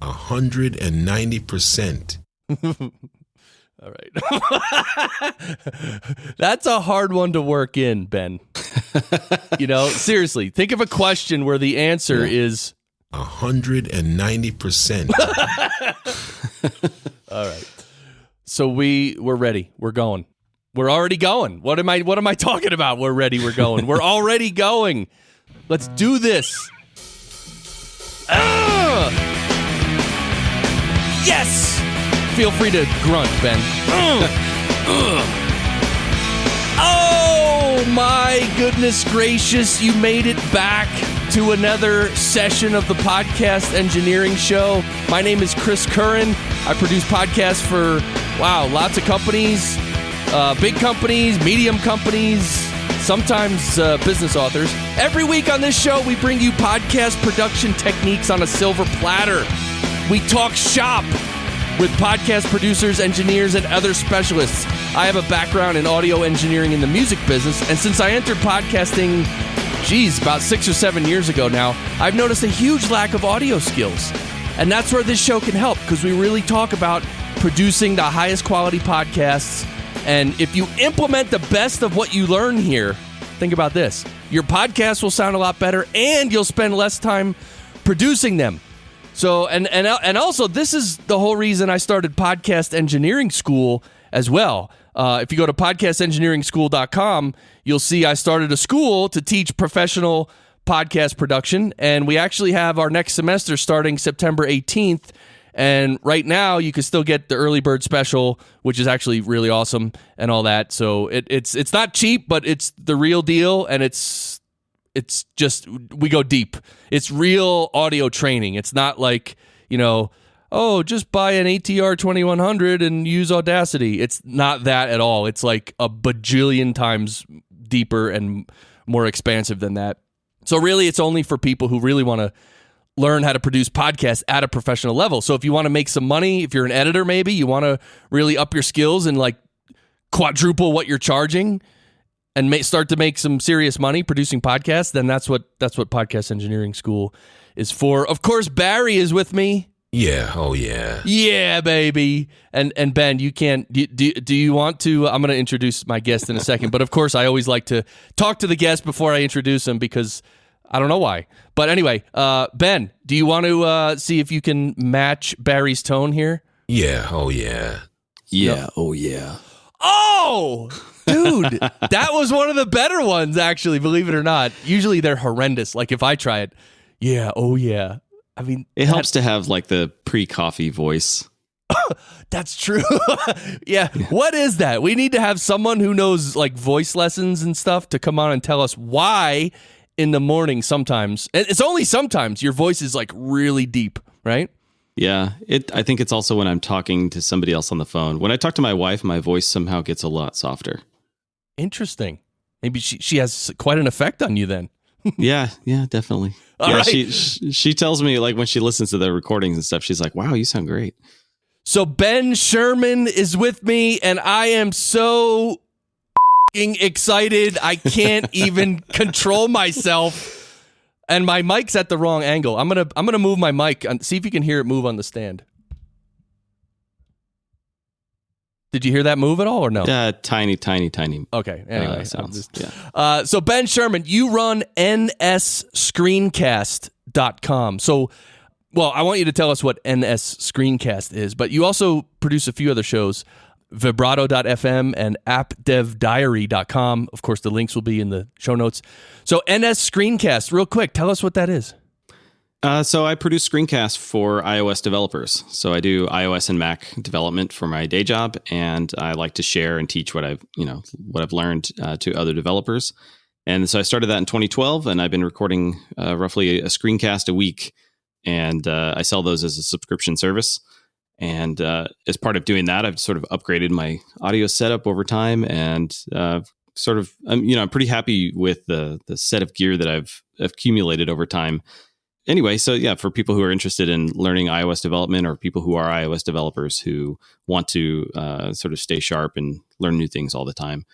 190%. All right. That's a hard one to work in, Ben. Seriously, think of a question where the answer is 190%. All right. So we're ready. We're going. We're already going. What am I talking about? We're ready. We're going. We're already going. Let's do this. Yes. Feel free to grunt, Ben. Oh my goodness gracious! You made it back to another session of the Podcast Engineering Show. My name is Chris Curran. I produce podcasts for lots of companies. Big companies, medium companies, sometimes business authors. Every week on this show, we bring you podcast production techniques on a silver platter. We talk shop with podcast producers, engineers, and other specialists. I have a background in audio engineering in the music business, and since I entered podcasting, about 6 or 7 years ago now, I've noticed a huge lack of audio skills. And that's where this show can help, because we really talk about producing the highest quality podcasts. And if you implement the best of what you learn here, think about this. Your podcast will sound a lot better, and you'll spend less time producing them. So, and also, this is the whole reason I started Podcast Engineering School as well. If you go to podcastengineeringschool.com, you'll see I started a school to teach professional podcast production, and we actually have our next semester starting September 18th. And right now, you can still get the early bird special, which is actually really awesome and all that. So it's not cheap, but it's the real deal, and it's just, we go deep. It's real audio training. It's not like, just buy an ATR 2100 and use Audacity. It's not that at all. It's like a bajillion times deeper and more expansive than that. So really, it's only for people who really want to learn how to produce podcasts at a professional level. So if you want to make some money, if you're an editor, maybe you want to really up your skills and like quadruple what you're charging and start to make some serious money producing podcasts, then that's what Podcast Engineering School is for. Of course, Barry is with me. Yeah. Oh, yeah. Yeah, baby. And Ben, you can't. Do you want to? I'm going to introduce my guest in a second, but of course, I always like to talk to the guest before I introduce him because I don't know why. But anyway, Ben, do you want to see if you can match Barry's tone here? Yeah. Oh, yeah. Yeah. No. Oh, yeah. Oh, dude, that was one of the better ones, actually, believe it or not. Usually they're horrendous. Like if I try it, yeah, oh, yeah. I mean, it helps to have like the pre-coffee voice. That's true. Yeah. What is that? We need to have someone who knows like voice lessons and stuff to come on and tell us why in the morning sometimes, it's only sometimes, your voice is like really deep, right? Yeah. I think it's also when I'm talking to somebody else on the phone. When I talk to my wife, my voice somehow gets a lot softer. Interesting. Maybe she has quite an effect on you then. Yeah, definitely. All yeah, right. she tells me, like, when she listens to the recordings and stuff, she's like, wow, you sound great. So Ben Scheirman is with me, and I am so excited. I can't even control myself. And my mic's at the wrong angle. I'm gonna move my mic and see if you can hear it move on the stand. Did you hear that move at all or no? Yeah, tiny. Okay. Anyway, sounds. So Ben Scheirman, you run nsscreencast.com. So, well, I want you to tell us what NS Screencast is, but you also produce a few other shows, vibrato.fm and appdevdiary.com. Of course, the links will be in the show notes. So NS Screencast, real quick, tell us what that is. So I produce screencasts for iOS developers. So I do iOS and Mac development for my day job, and I like to share and teach what I've learned to other developers. And so I started that in 2012, and I've been recording roughly a screencast a week, and I sell those as a subscription service. And as part of doing that, I've sort of upgraded my audio setup over time, and I'm pretty happy with the set of gear that I've accumulated over time. Anyway, so yeah, for people who are interested in learning iOS development, or people who are iOS developers who want to sort of stay sharp and learn new things all the time,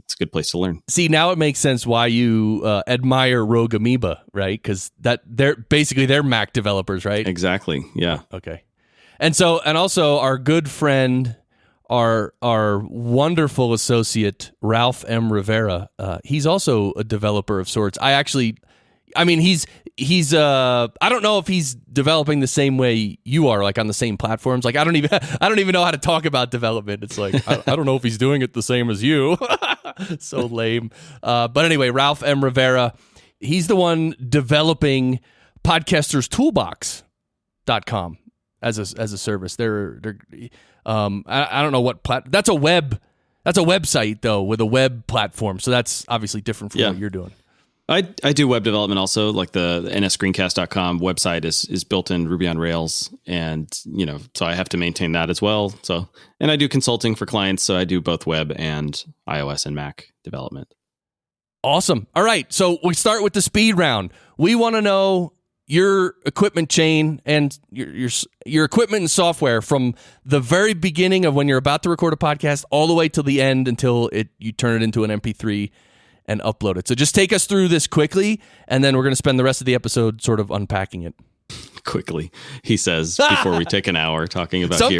it's a good place to learn. See, now it makes sense why you admire Rogue Amoeba, right? Because they're Mac developers, right? Exactly. Yeah. Okay. And also our good friend, our wonderful associate Ralph M. Rivera. He's also a developer of sorts. He's I don't know if he's developing the same way you are, like on the same platforms. Like I don't even know how to talk about development. It's like I don't know if he's doing it the same as you. So lame. But anyway, Ralph M. Rivera, he's the one developing podcasterstoolbox.com as a service. They're I don't know what that's a website though with a web platform. So that's obviously different from what you're doing. I do web development also, like the nsscreencast.com website is built in Ruby on Rails, and so I have to maintain that as well. So, and I do consulting for clients, so I do both web and iOS and Mac development. Awesome. All right, so we start with the speed round. We want to know your equipment chain and your equipment and software from the very beginning of when you're about to record a podcast all the way till the end until you turn it into an MP3 and upload it. So just take us through this quickly, and then we're going to spend the rest of the episode sort of unpacking it. Quickly, he says, before we take an hour talking about some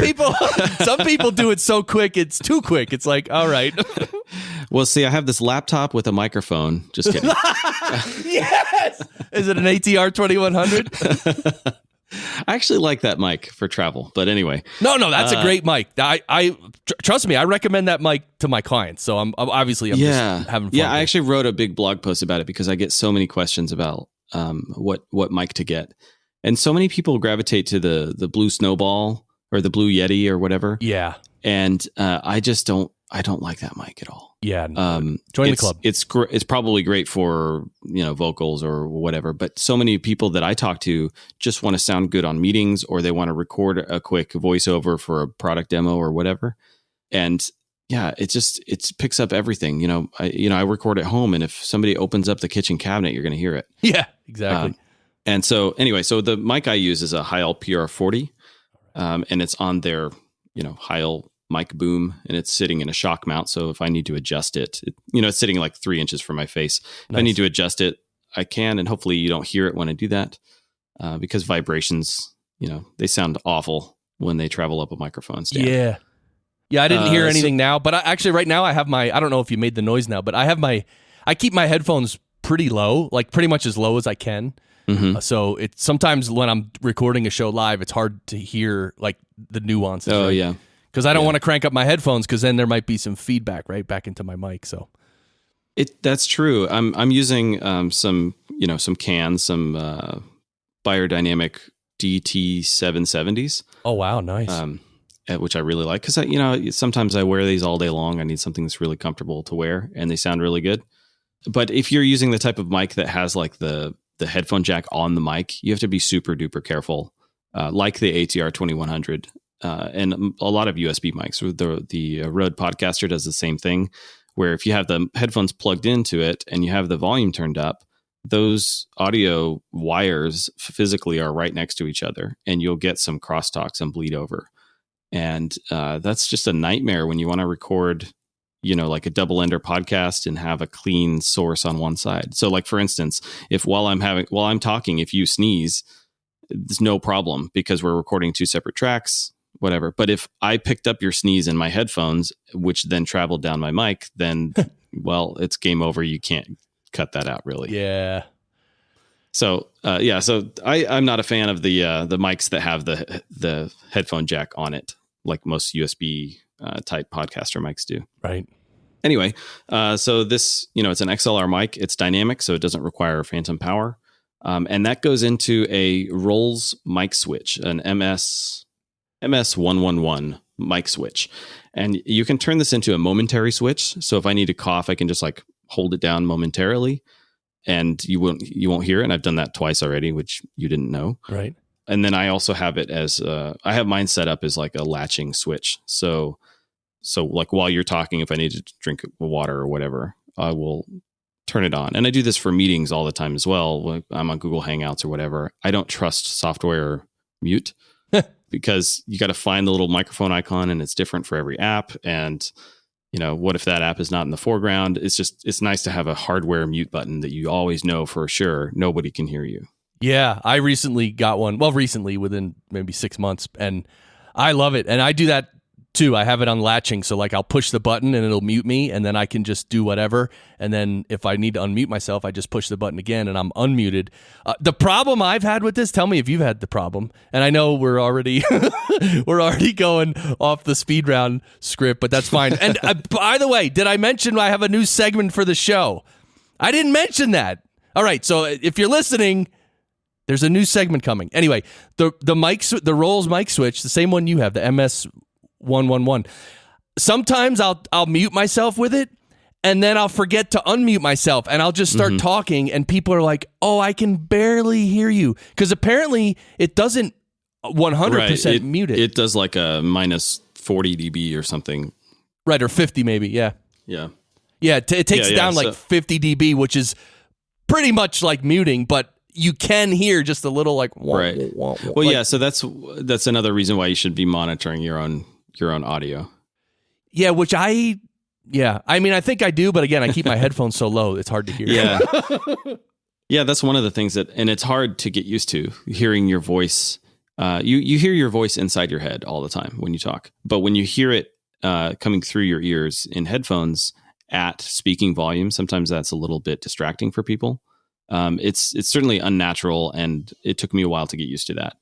people do it so quick, it's too quick. It's like, all right. Well, see, I have this laptop with a microphone. Just kidding. Yes! Is it an ATR 2100? I actually like that mic for travel, but anyway. No, that's a great mic. I trust me, I recommend that mic to my clients. So I'm just having fun. Yeah, I actually wrote a big blog post about it because I get so many questions about what mic to get, and so many people gravitate to the Blue Snowball or the Blue Yeti or whatever. Yeah, and I don't like that mic at all. Yeah, join the club. It's probably great for vocals or whatever, but so many people that I talk to just want to sound good on meetings, or they want to record a quick voiceover for a product demo or whatever. And yeah, it picks up everything. I record at home, and if somebody opens up the kitchen cabinet, you're going to hear it. Yeah, exactly. And so anyway, so the mic I use is a Heil PR40, and it's on their Heil mic boom, and it's sitting in a shock mount. So if I need to adjust it's sitting like 3 inches from my face. Nice. If I need to adjust it, I can, and hopefully you don't hear it when I do that, because vibrations, they sound awful when they travel up a microphone stand. Yeah. I didn't hear anything now, but actually right now I have I don't know if you made the noise now, but I keep my headphones pretty low, like pretty much as low as I can. Mm-hmm. So it's sometimes when I'm recording a show live, it's hard to hear like the nuances. Oh, right? Yeah. Because I don't want to crank up my headphones, because then there might be some feedback right back into my mic. So that's true. I'm using some cans, some Beyerdynamic DT770s. Oh wow, nice. Which I really like, because sometimes I wear these all day long. I need something that's really comfortable to wear, and they sound really good. But if you're using the type of mic that has like the headphone jack on the mic, you have to be super duper careful, like the ATR 2100. And a lot of USB mics. The Rode Podcaster does the same thing, where if you have the headphones plugged into it and you have the volume turned up, those audio wires physically are right next to each other, and you'll get some crosstalks and bleed over. And that's just a nightmare when you want to record, like a double ender podcast and have a clean source on one side. So like, for instance, if while I'm talking, if you sneeze, there's no problem because we're recording two separate tracks, whatever. But if I picked up your sneeze in my headphones, which then traveled down my mic, then, well, it's game over. You can't cut that out, really. Yeah. So, so I'm not a fan of the mics that have the headphone jack on it, like most USB type podcaster mics do. Right. Anyway, so this, it's an XLR mic. It's dynamic, so it doesn't require phantom power. And that goes into a Rolls mic switch, an MS111 mic switch. And you can turn this into a momentary switch. So if I need to cough, I can just like hold it down momentarily, and you won't hear it. And I've done that twice already, which you didn't know. Right. And then I also have it as I have mine set up as like a latching switch. So like while you're talking, if I need to drink water or whatever, I will turn it on. And I do this for meetings all the time as well. When I'm on Google Hangouts or whatever. I don't trust software mute because you got to find the little microphone icon, and it's different for every app. And what if that app is not in the foreground? It's nice to have a hardware mute button that you always know for sure nobody can hear you. Yeah, I recently got one. Well, recently, within maybe 6 months, and I love it. And I do that too. I have it on latching, so like I'll push the button and it'll mute me, and then I can just do whatever. And then if I need to unmute myself, I just push the button again, and I'm unmuted. The problem I've had with this, tell me if you've had the problem. And I know we're already going off the speed round script, but that's fine. And by the way, did I mention I have a new segment for the show? I didn't mention that. All right, so if you're listening, there's a new segment coming. Anyway, the Rolls mic switch, the same one you have, the MS111. Sometimes I'll mute myself with it, and then I'll forget to unmute myself, and I'll just start talking, and people are like, "Oh, I can barely hear you," because apparently it doesn't 100% mute it. It does like a minus 40 dB or something, right? Or 50 maybe. Yeah. It takes down like 50 dB, which is pretty much like muting, but you can hear just a little like right. Well, like, so that's another reason why you should be monitoring your own audio. Yeah, I mean, I think I do, but again, I keep my headphones so low it's hard to hear. Yeah. Yeah, that's one of the things and it's hard to get used to hearing your voice. You hear your voice inside your head all the time when you talk, but when you hear it coming through your ears in headphones at speaking volume, sometimes that's a little bit distracting for people. It's certainly unnatural, and it took me a while to get used to that.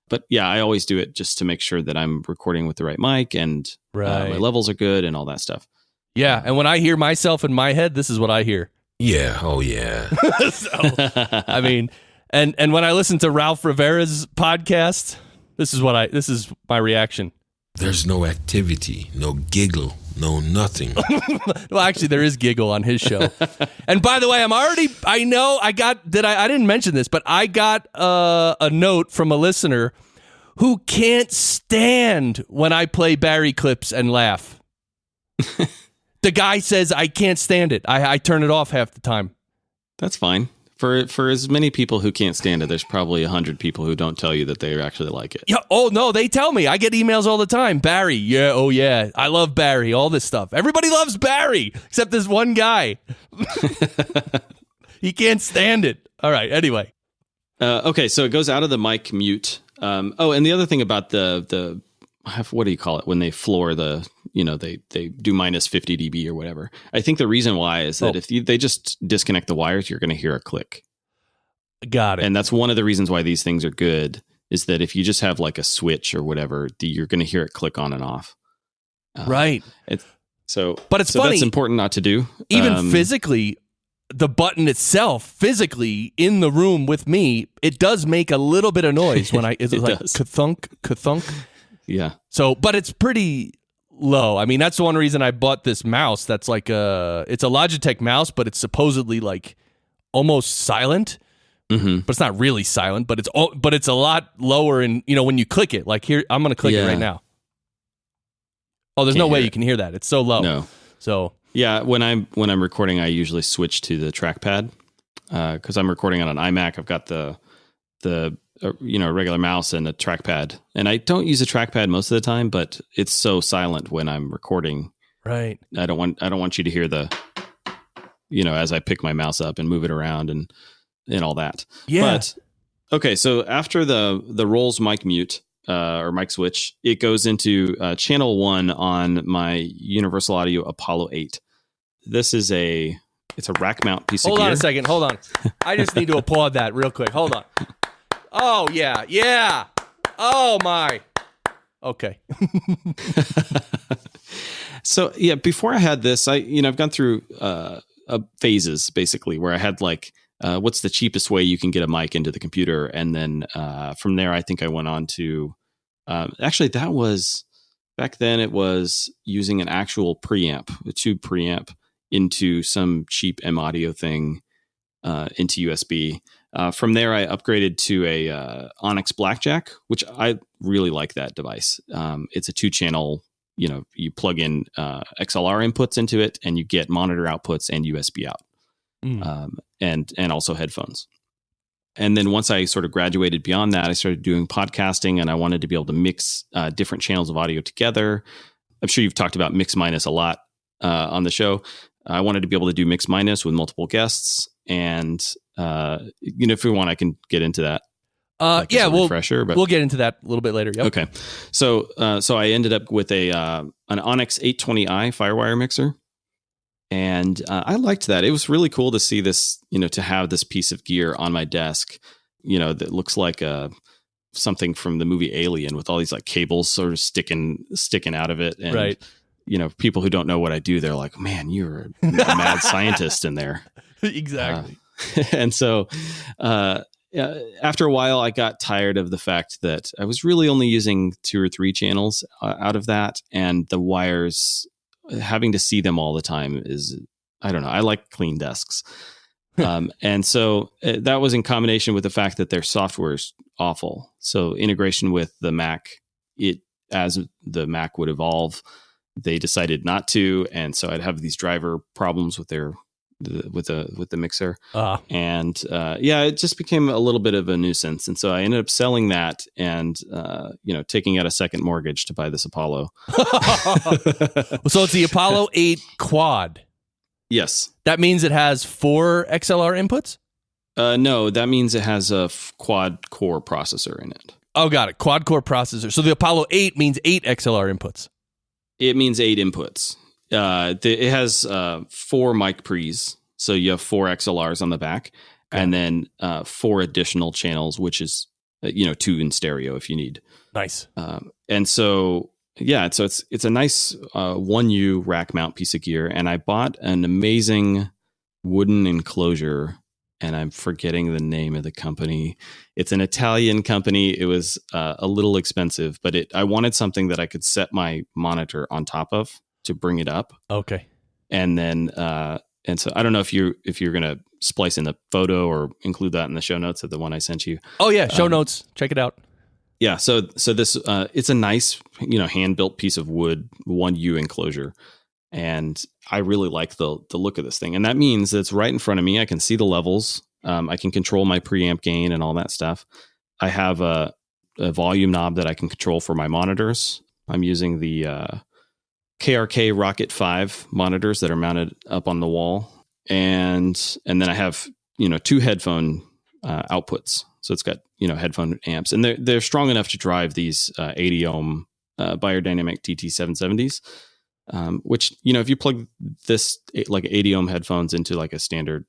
But yeah, I always do it just to make sure that I'm recording with the right mic and my levels are good and all that stuff. Yeah, and when I hear myself in my head, this is what I hear. Yeah, oh yeah. So, I mean, and when I listen to Ralph Rivera's podcast, this is my reaction. There's no activity, no giggle, no nothing. Well, actually, there is giggle on his show. And by the way, I didn't mention this, but I got a note from a listener who can't stand when I play Barry clips and laugh. The guy says, I can't stand it. I turn it off half the time. That's fine. For as many people who can't stand it, there's probably 100 people who don't tell you that they actually like it. Yeah. Oh, no, they tell me. I get emails all the time. Barry. Yeah. Oh, yeah. I love Barry. All this stuff. Everybody loves Barry, except this one guy. He can't stand it. All right. Anyway. Okay. So it goes out of the mic mute. And the other thing about the what do you call it when they floor the, they do minus 50 dB or whatever. I think the reason why is that if they just disconnect the wires, you're going to hear a click. Got it. And that's one of the reasons why these things are good, is that if you just have like a switch or whatever, you're going to hear it click on and off. Right. But it's funny. That's important not to do. Even physically, the button itself, physically in the room with me, it does make a little bit of noise when it's like ka-thunk, ka-thunk. Yeah. So, but it's pretty low. I mean, that's the one reason I bought this mouse. That's like it's a Logitech mouse, but it's supposedly like almost silent. Mm-hmm. But it's not really silent. But it's a lot lower. And when you click it, like here, I'm going to click it right now. Oh, there's no way you can hear that. It's so low. No. So yeah, when I'm recording, I usually switch to the trackpad because I'm recording on an iMac. I've got the regular mouse and a trackpad, and I don't use a trackpad most of the time, but it's so silent when I'm recording. Right. I don't want you to hear the, as I pick my mouse up and move it around and all that. Yeah. But okay. So after the Rolls mic mute, or mic switch, it goes into channel 1 on my Universal Audio Apollo 8. This is it's a rack mount piece of gear. Hold on a second. Hold on. I just need to applaud that real quick. Hold on. Oh, yeah. Yeah. Oh, my. Okay. So, yeah, before I had this, I've gone through phases, basically, where I had like, what's the cheapest way you can get a mic into the computer? And then from there, I think I went on to, actually, that was, back then it was using an actual preamp, a tube preamp, into some cheap M audio thing, into USB. From there, I upgraded to a Onyx Blackjack, which I really like that device. It's a 2-channel, you plug in XLR inputs into it and you get monitor outputs and USB out, and also headphones. And then once I sort of graduated beyond that, I started doing podcasting, and I wanted to be able to mix different channels of audio together. I'm sure you've talked about mix minus a lot on the show. I wanted to be able to do mix minus with multiple guests, and if we want, I can get into that. We'll get into that a little bit later. Yep. Okay, so I ended up with an Onyx 820i firewire mixer, and I liked that. It was really cool to see this, to have this piece of gear on my desk, that looks like something from the movie Alien, with all these like cables sort of sticking out of it, and right. People who don't know what I do, they're like, "Man, you're a mad scientist in there." Exactly. And so. After a while, I got tired of the fact that I was really only using 2 or 3 channels out of that, and the wires, having to see them all the time is, I don't know. I like clean desks. And so that was in combination with the fact that their software is awful. So integration with the Mac, as the Mac would evolve, they decided not to. And so I'd have these driver problems with the mixer, and it just became a little bit of a nuisance, and so I ended up selling that and taking out a second mortgage to buy this Apollo. So it's the Apollo 8 quad. Yes, that means it has 4 XLR inputs. No, that means it has a quad core processor in it. Oh, got it. Quad core processor. So the Apollo 8 means 8 XLR inputs. It means 8 inputs. It has 4 mic pre's, so you have 4 XLRs on the back, and then 4 additional channels, which is 2 in stereo if you need. Nice. And so it's a nice 1U rack mount piece of gear, and I bought an amazing wooden enclosure, and I'm forgetting the name of the company. It's an Italian company. It was a little expensive, but I wanted something that I could set my monitor on top of to bring it up. Okay. And then, and so I don't know if you're going to splice in the photo or include that in the show notes of the one I sent you. Oh yeah. Show notes. Check it out. Yeah. So this, it's a nice, hand built piece of wood, 1U enclosure. And I really like the look of this thing. And that means that it's right in front of me. I can see the levels. I can control my preamp gain and all that stuff. I have a volume knob that I can control for my monitors. I'm using the, KRK Rokit 5 monitors that are mounted up on the wall, and then I have 2 headphone outputs. So it's got headphone amps, and they're strong enough to drive these 80 ohm Beyerdynamic DT770s. Which if you plug this like 80 ohm headphones into like a standard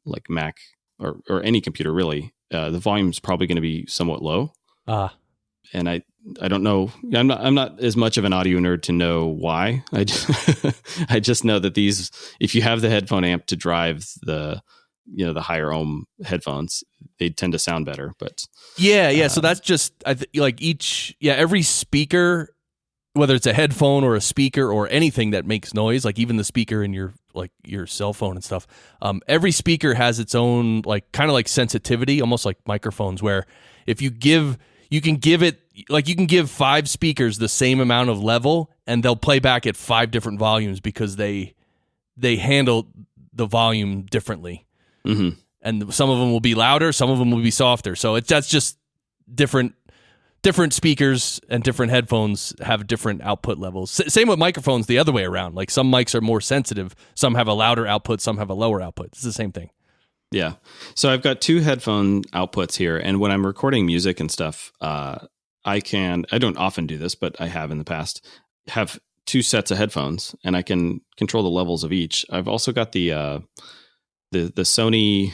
like Mac or any computer really, the volume is probably going to be somewhat low. And I don't know. I'm not as much of an audio nerd to know why. I just know that these, if you have the headphone amp to drive the higher ohm headphones, they tend to sound better. But so that's just every speaker, whether it's a headphone or a speaker or anything that makes noise, like even the speaker in your cell phone and stuff, every speaker has its own kind of like sensitivity, almost like microphones, where if you can give 5 speakers the same amount of level and they'll play back at 5 different volumes because they handle the volume differently. Mm-hmm. And some of them will be louder, some of them will be softer. So that's just different speakers, and different headphones have different output levels. Same with microphones the other way around. Like some mics are more sensitive, some have a louder output, some have a lower output. It's the same thing. Yeah. So I've got 2 headphone outputs here, and when I'm recording music and stuff, I don't often do this, but I have in the past, have 2 sets of headphones, and I can control the levels of each. I've also got the Sony,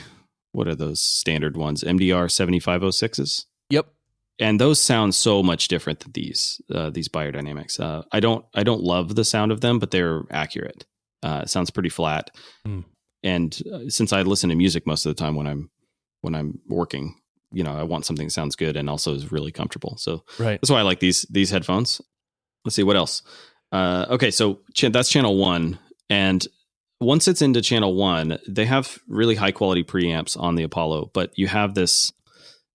what are those standard ones? MDR 7506s. Yep. And those sound so much different than these Beyerdynamics. I don't love the sound of them, but they're accurate. It sounds pretty flat. And since I listen to music most of the time when I'm working, I want something that sounds good and also is really comfortable. So that's why I like these headphones. Let's see what else. Okay, so that's channel 1, and once it's into channel 1, they have really high quality preamps on the Apollo, but you have this.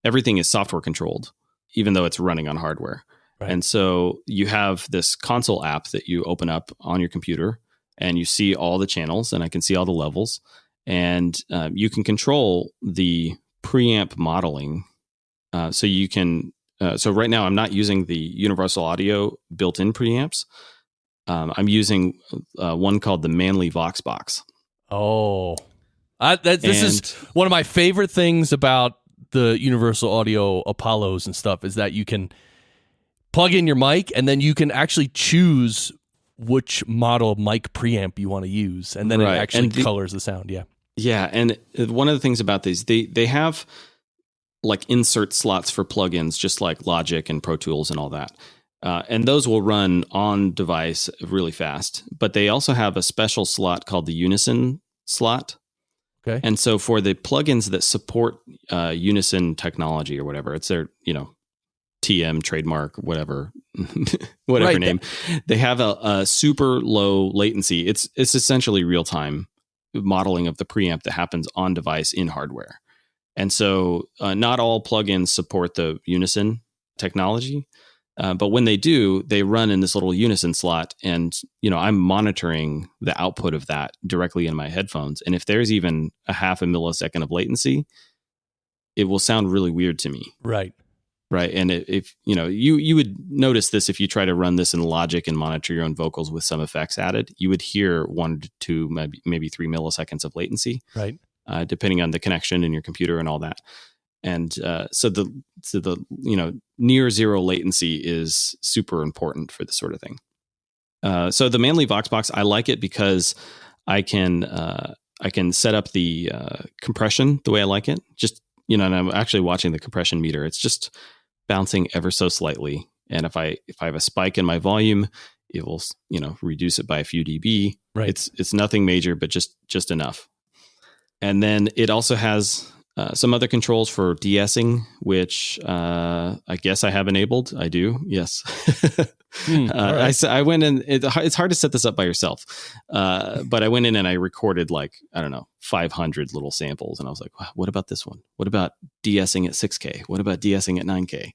Everything is software controlled, even though it's running on hardware. Right. And so you have this console app that you open up on your computer, and you see all the channels, and I can see all the levels, and you can control the preamp modeling. So you can. So right now, I'm not using the Universal Audio built-in preamps. I'm using one called the Manly Voxbox. Oh, this is one of my favorite things about the Universal Audio Apollos and stuff is that you can plug in your mic and then you can actually choose which model of mic preamp you want to use, and then it actually colors the sound. Yeah. Yeah, and one of the things about these, they have like insert slots for plugins, just like Logic and Pro Tools and all that. And those will run on device really fast. But they also have a special slot called the Unison slot. Okay. And so for the plugins that support Unison technology or whatever, it's their, TM trademark, whatever name, they have a super low latency. It's essentially real time modeling of the preamp that happens on device in hardware. And so not all plugins support the Unison technology. But when they do, they run in this little Unison slot, and I'm monitoring the output of that directly in my headphones. And if there's even a half a millisecond of latency, it will sound really weird to me. Right. And if you would notice this if you try to run this in Logic and monitor your own vocals with some effects added, you would hear 1 to 2, maybe 3 milliseconds of latency. Right. Depending on the connection in your computer and all that. And so the near zero latency is super important for this sort of thing. So the Manly Voxbox, I like it because I can set up the compression the way I like it. Just and I'm actually watching the compression meter. It's just bouncing ever so slightly. And if I have a spike in my volume, it will reduce it by a few dB. Right. It's nothing major, but just enough. And then it also has some other controls for de-essing, which I guess I have enabled. I do, yes. Right. I went in. It's hard to set this up by yourself, but I went in and I recorded 500 little samples, and I was like, wow, what about this one? What about de-essing at 6K? What about de-essing at 9K?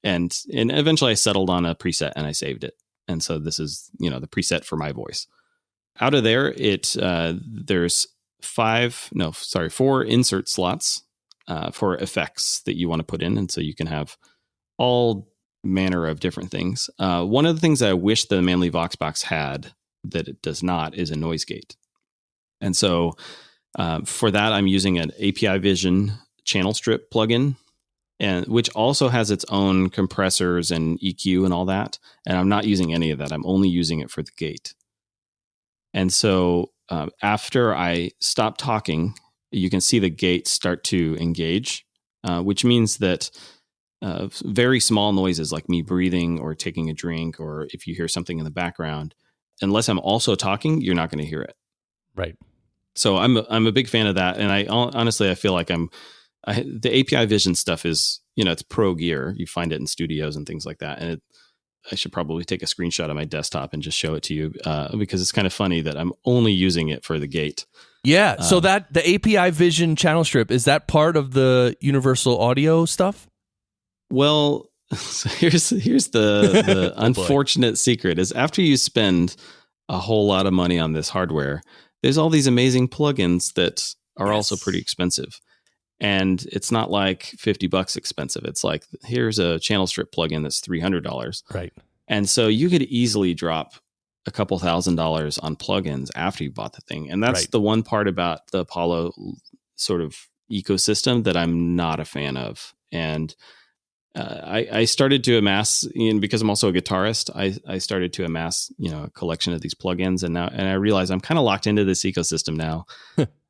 And eventually I settled on a preset and I saved it. And so this is the preset for my voice. Out of there, there's 4 insert slots for effects that you want to put in. And so you can have all manner of different things. One of the things that I wish the Manly Voxbox had that it does not is a noise gate. And so for that, I'm using an API Vision channel strip plugin, and which also has its own compressors and EQ and all that. And I'm not using any of that. I'm only using it for the gate. And so after I stop talking, you can see the gate start to engage, which means that very small noises like me breathing or taking a drink, or if you hear something in the background, unless I'm also talking, you're not going to hear it. Right. So I'm a big fan of that. And I honestly feel like the API Vision stuff is, it's pro gear. You find it in studios and things like that. And I should probably take a screenshot of my desktop and just show it to you because it's kind of funny that I'm only using it for the gate. Yeah. So that the API Vision channel strip, is that part of the Universal Audio stuff? Well, so here's the unfortunate secret is after you spend a whole lot of money on this hardware, there's all these amazing plugins that are also pretty expensive. And it's not like $50 expensive. It's like, here's a channel strip plugin that's $300. Right. And so you could easily drop a couple $1,000s on plugins after you bought the thing. And that's the one part about the Apollo sort of ecosystem that I'm not a fan of. And I started to amass, because I'm also a guitarist, I started to amass, a collection of these plugins. And I realize I'm kind of locked into this ecosystem now.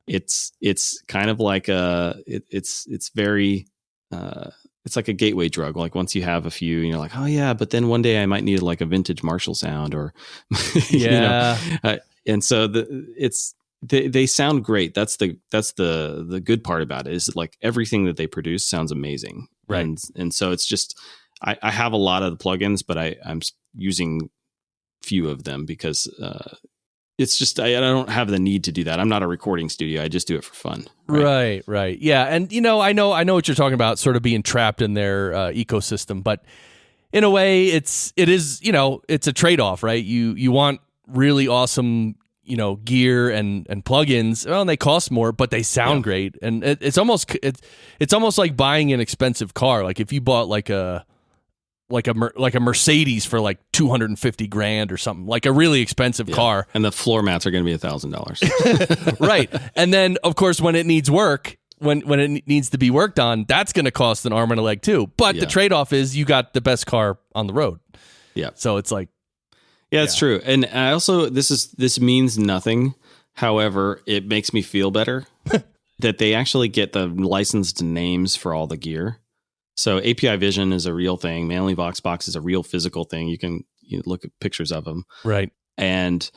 It's kind of like it's very it's like a gateway drug. Like once you have a few, you're like, oh yeah, but then one day I might need like a vintage Marshall sound or and so they sound great. That's the good part about it is like everything that they produce sounds amazing. Right. And so it's just I have a lot of the plugins, but I'm using few of them because it's just I don't have the need to do that. I'm not a recording studio. I just do it for fun. Right. Yeah, and I know what you're talking about, sort of being trapped in their ecosystem, but in a way, it is it's a trade-off, right? You want really awesome gear and plugins. Well, and they cost more, but they sound great, and it's almost like buying an expensive car. Like if you bought like a like a Mercedes for like $250,000 or something, like a really expensive car. And the floor mats are going to be $1,000. Right. And then of course, when it needs work, when it needs to be worked on, that's going to cost an arm and a leg too. But the trade-off is you got the best car on the road. Yeah. So it's like, yeah, it's true. And I also, this means nothing. However, it makes me feel better that they actually get the licensed names for all the gear. So API Vision is a real thing. Manly VoxBox is a real physical thing. You can look at pictures of them. Right. And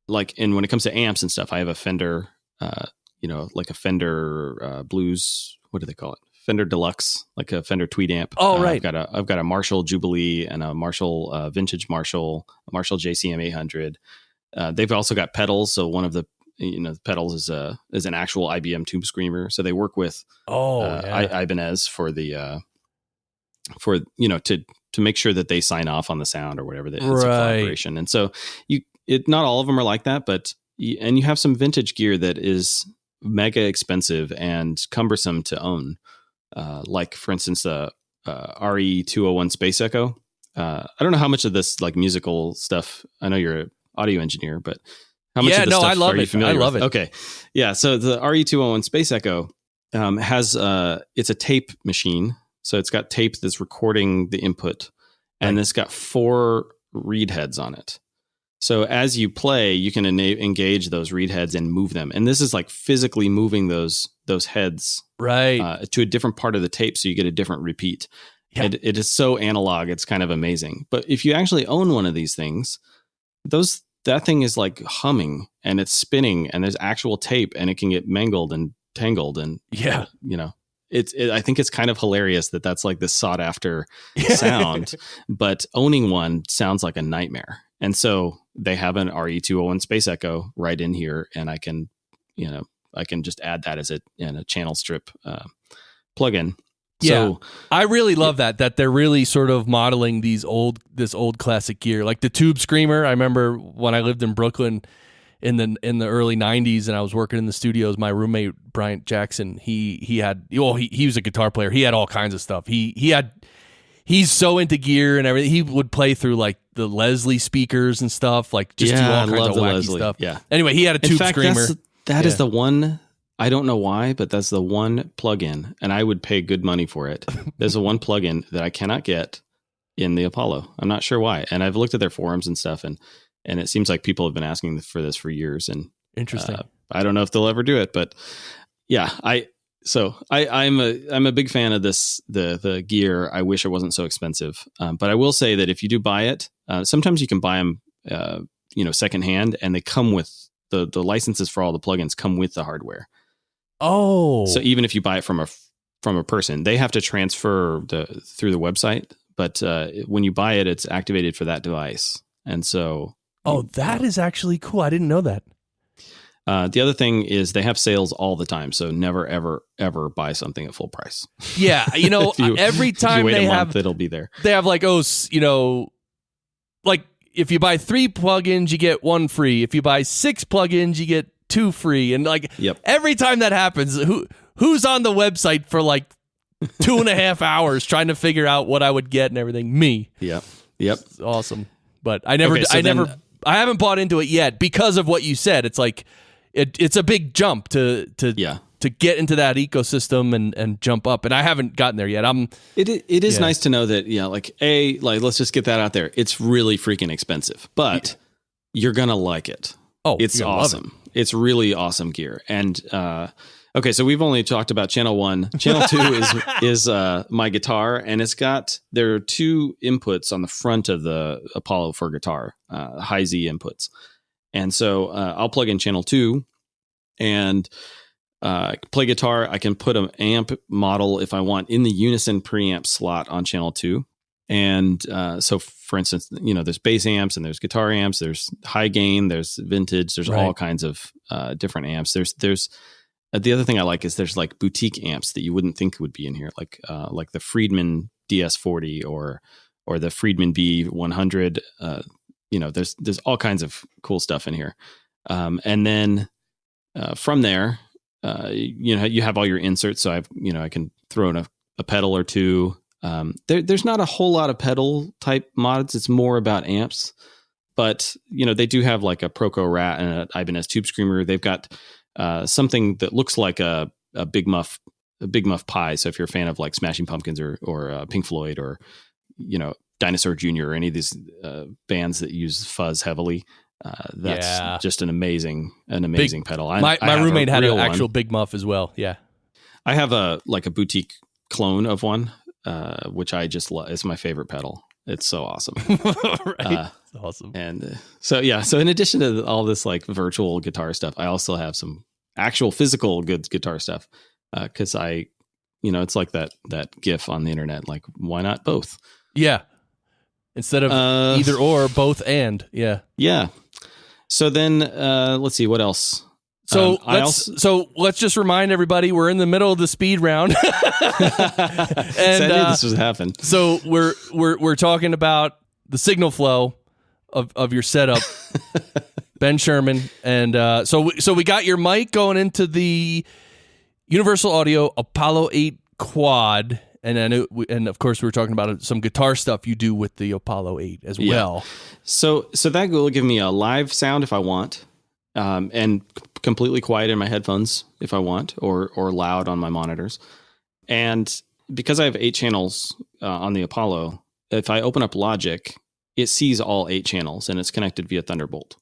when it comes to amps and stuff, I have a Fender, like a Fender Blues. What do they call it? Fender Deluxe, like a Fender Tweed amp. Oh, right. I've got a Marshall Jubilee and a Marshall vintage Marshall, a Marshall JCM 800. They've also got pedals. So one of the pedals is an actual IBM tube screamer. So they work with Ibanez for the to make sure that they sign off on the sound or whatever. It's a collaboration. And so not all of them are like that, but you have some vintage gear that is mega expensive and cumbersome to own. Like for instance, RE201 Space Echo. I don't know how much of this like musical stuff. I know you're an audio engineer, but how much of this stuff are you familiar with? I love it. Okay. Yeah. So the RE201 Space Echo has it's a tape machine. So it's got tape that's recording the input, and it's got 4 reed heads on it. So as you play, you can engage those reed heads and move them. And this is like physically moving those heads to a different part of the tape, so you get a different repeat. Yeah. It is so analog; it's kind of amazing. But if you actually own one of these things, that thing is like humming and it's spinning, and there's actual tape, and it can get mangled and tangled, and I think it's kind of hilarious that that's like this sought after sound, but owning one sounds like a nightmare. And so they have an RE201 Space Echo right in here, and I can just add that as a channel strip plugin. Yeah, so, I really love that they're really sort of modeling this old classic gear, like the Tube Screamer. I remember when I lived in Brooklyn in the early 90s, and I was working in the studios. My roommate Bryant Jackson, he was a guitar player. He had all kinds of stuff. He's so into gear and everything. He would play through like the Leslie speakers and stuff, like just do all kinds of wacky Leslie stuff. Yeah. Anyway, he had a Tube Screamer. That is the one. I don't know why, but that's the one plugin, and I would pay good money for it. There's the one plugin that I cannot get in the Apollo. I'm not sure why. And I've looked at their forums and stuff, and it seems like people have been asking for this for years. And interesting. I don't know if they'll ever do it, but yeah, I'm a big fan of this, the gear. I wish it wasn't so expensive. But I will say that if you do buy it, sometimes you can buy them, secondhand, and they come with the licenses for all the plugins come with the hardware. Oh, so even if you buy it from a person, they have to transfer through the website. But when you buy it, it's activated for that device. And so, that is actually cool. I didn't know that. The other thing is they have sales all the time, so never, ever, ever buy something at full price. Yeah, every time they have, it'll be there. They have like, like if you buy 3 plugins, you get 1 free. If you buy 6 plugins, you get 2 free. And like every time that happens, who's on the website for like 2.5 hours trying to figure out what I would get and everything? Me. Yep. It's awesome. But I haven't bought into it yet because of what you said. It's like it's a big jump to get into that ecosystem and jump up. And I haven't gotten there yet. It is nice to know that let's just get that out there. It's really freaking expensive, but you're gonna like it. Oh, it's awesome. It's really awesome gear. And okay, so we've only talked about channel 1. Channel 2 is my guitar, and there are 2 inputs on the front of the Apollo for guitar, high Z inputs. And so I'll plug in channel 2 and play guitar. I can put an amp model if I want in the Unison preamp slot on channel 2. And so for instance, there's bass amps and there's guitar amps, there's high gain, there's vintage, there's all kinds of different amps. There's the other thing I like is there's like boutique amps that you wouldn't think would be in here, like the Friedman DS40 or the Friedman B100. There's all kinds of cool stuff in here. And then from there, you have all your inserts. So I can throw in a pedal or 2. There's not a whole lot of pedal type mods. It's more about amps, but they do have like a Proco Rat and an Ibanez Tube Screamer. They've got something that looks like a Big Muff Pi. So if you're a fan of like Smashing Pumpkins or Pink Floyd or Dinosaur Jr. or any of these bands that use fuzz heavily, that's just an amazing pedal. My roommate had an actual Big Muff as well. Yeah, I have a boutique clone of one, which I just love. It's my favorite pedal. It's so awesome. Right. It's awesome. And so in addition to all this like virtual guitar stuff, I also have some actual physical good guitar stuff. Cause it's like that GIF on the internet, like why not both? Yeah. Instead of either or, both and. Yeah. Yeah. So then, let's see what else. So let's just remind everybody we're in the middle of the speed round, and I knew this was happening. So we're talking about the signal flow of your setup, Ben Scheirman, and so we got your mic going into the Universal Audio Apollo 8 Quad, and of course we were talking about some guitar stuff you do with the Apollo 8 as well. So that will give me a live sound if I want. And completely quiet in my headphones if I want, or loud on my monitors. And because I have 8 channels on the Apollo, if I open up Logic, it sees all 8 channels and it's connected via Thunderbolt.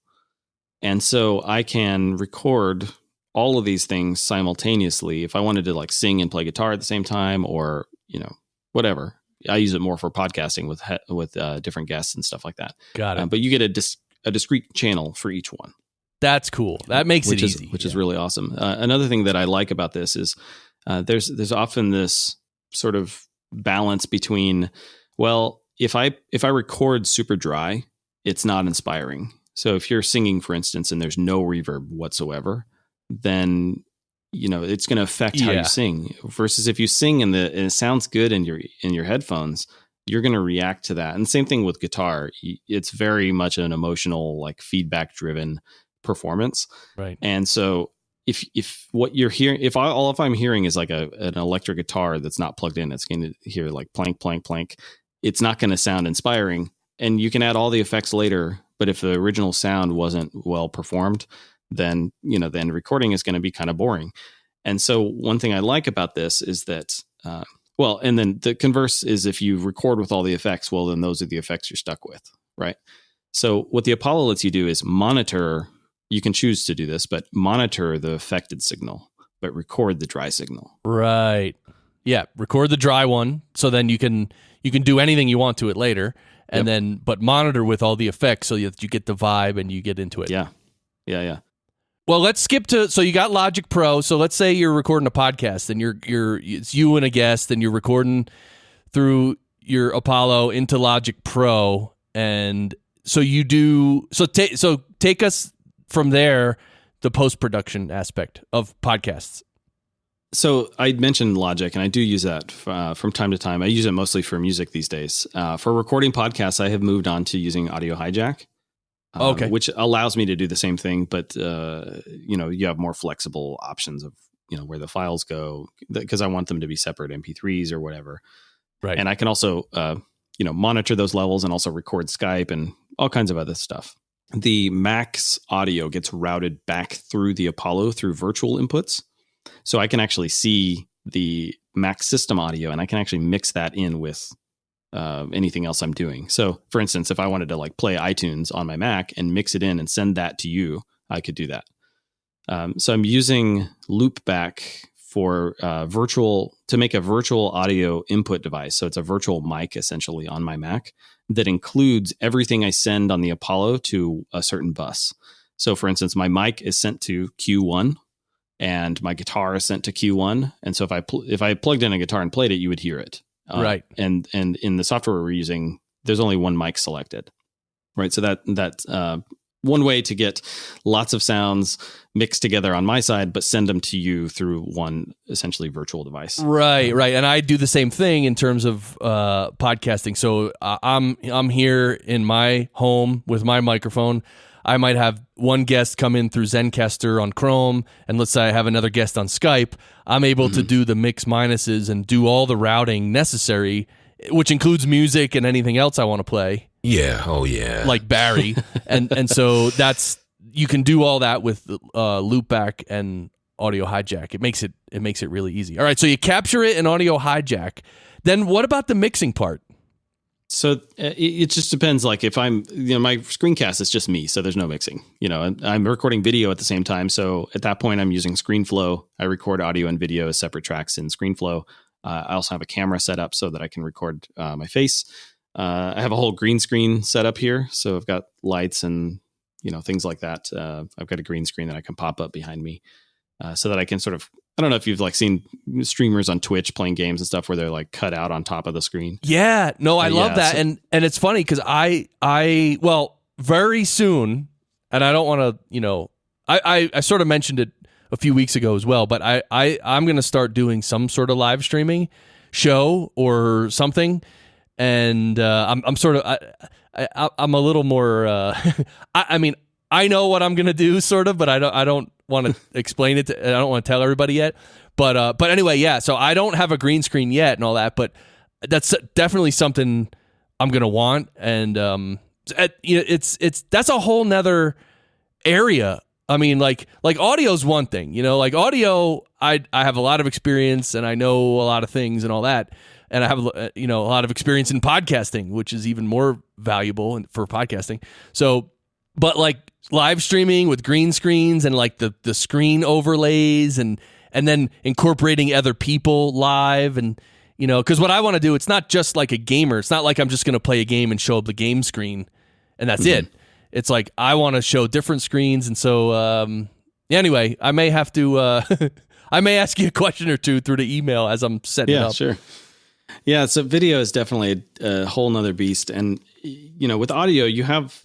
And so I can record all of these things simultaneously. If I wanted to like sing and play guitar at the same time, or whatever, I use it more for podcasting with different guests and stuff like that. Got it. But you get a discrete channel for each one. That's cool. That makes it easy. Which is really awesome. Another thing that I like about this is there's often this sort of balance between, well, if I record super dry, it's not inspiring. So if you're singing, for instance, and there's no reverb whatsoever, then it's going to affect how you sing. Versus if you sing and it sounds good in your headphones, you're going to react to that. And same thing with guitar. It's very much an emotional, like feedback driven performance. Right. And so if what you're hearing, if I'm hearing is like an electric guitar that's not plugged in, it's going to hear like plank, plank, plank. It's not going to sound inspiring. And you can add all the effects later, but if the original sound wasn't well performed, then recording is going to be kind of boring. And so one thing I like about this is that, and then the converse is if you record with all the effects, well, then those are the effects you're stuck with, right? So what the Apollo lets you do is monitor. You can choose to do this, but monitor the affected signal, but record the dry signal. Right. Yeah. Record the dry one. So then you can do anything you want to it later. And but monitor with all the effects so that you get the vibe and you get into it. Yeah. Well, let's skip so you got Logic Pro. So let's say you're recording a podcast and it's you and a guest and you're recording through your Apollo into Logic Pro. And so you do, take us from there, the post-production aspect of podcasts. So I mentioned Logic, and I do use that from time to time. I use it mostly for music these days. For recording podcasts, I have moved on to using Audio Hijack, which allows me to do the same thing, but you have more flexible options of where the files go, because I want them to be separate MP3s or whatever. Right. And I can also monitor those levels and also record Skype and all kinds of other stuff. The Mac's audio gets routed back through the Apollo through virtual inputs. So I can actually see the Mac system audio and I can actually mix that in with anything else I'm doing. So for instance, if I wanted to like play iTunes on my Mac and mix it in and send that to you, I could do that. So I'm using Loopback for to make a virtual audio input device. So it's a virtual mic essentially on my Mac that includes everything I send on the Apollo to a certain bus. So for instance, my mic is sent to Q1 and my guitar is sent to Q1. And so if I plugged in a guitar and played it, you would hear it. Right. And in the software we're using, there's only one mic selected. Right. So that's one way to get lots of sounds mixed together on my side, but send them to you through one essentially virtual device. Right. And I do the same thing in terms of podcasting. So I'm here in my home with my microphone. I might have one guest come in through Zencastr on Chrome, and let's say I have another guest on Skype. I'm able to do the mix minuses and do all the routing necessary which includes music and anything else I want to play. Yeah. Oh, yeah. Like Barry. and so you can do all that with Loopback and Audio Hijack. It makes it really easy. All right, so you capture it in Audio Hijack. Then what about the mixing part? So it just depends. Like if I'm, my screencast is just me, so there's no mixing. I'm recording video at the same time. So at that point, I'm using Screenflow. I record audio and video as separate tracks in Screenflow. I also have a camera set up so that I can record my face. I have a whole green screen set up here. So I've got lights and, things like that. I've got a green screen that I can pop up behind me so that I can sort of, I don't know if you've seen streamers on Twitch playing games and stuff where they're cut out on top of the screen. Yeah, no, I love that. So, and it's funny because well, very soon, and I don't want to, I sort of mentioned it a few weeks ago as well, but I'm going to start doing some sort of live streaming show or something. And I'm sort of, I'm a little more, I mean, I know what I'm going to do sort of, but I don't want to explain it. I don't want to tell everybody yet. But anyway, yeah. So I don't have a green screen yet and all that, but that's definitely something I'm going to want. And that's a whole nother area. I mean, like audio's one thing, like audio, I have a lot of experience and I know a lot of things and all that. And I have, a lot of experience in podcasting, which is even more valuable for podcasting. So, but live streaming with green screens and the screen overlays and then incorporating other people live and, because what I want to do, it's not just like a gamer. It's not like I'm just going to play a game and show up the game screen and that's it. It's like I want to show different screens. And so, anyway, I may have to, I may ask you a question or two through the email as I'm setting it up. Yeah, sure. Yeah, so video is definitely a whole nother beast. And, with audio, you have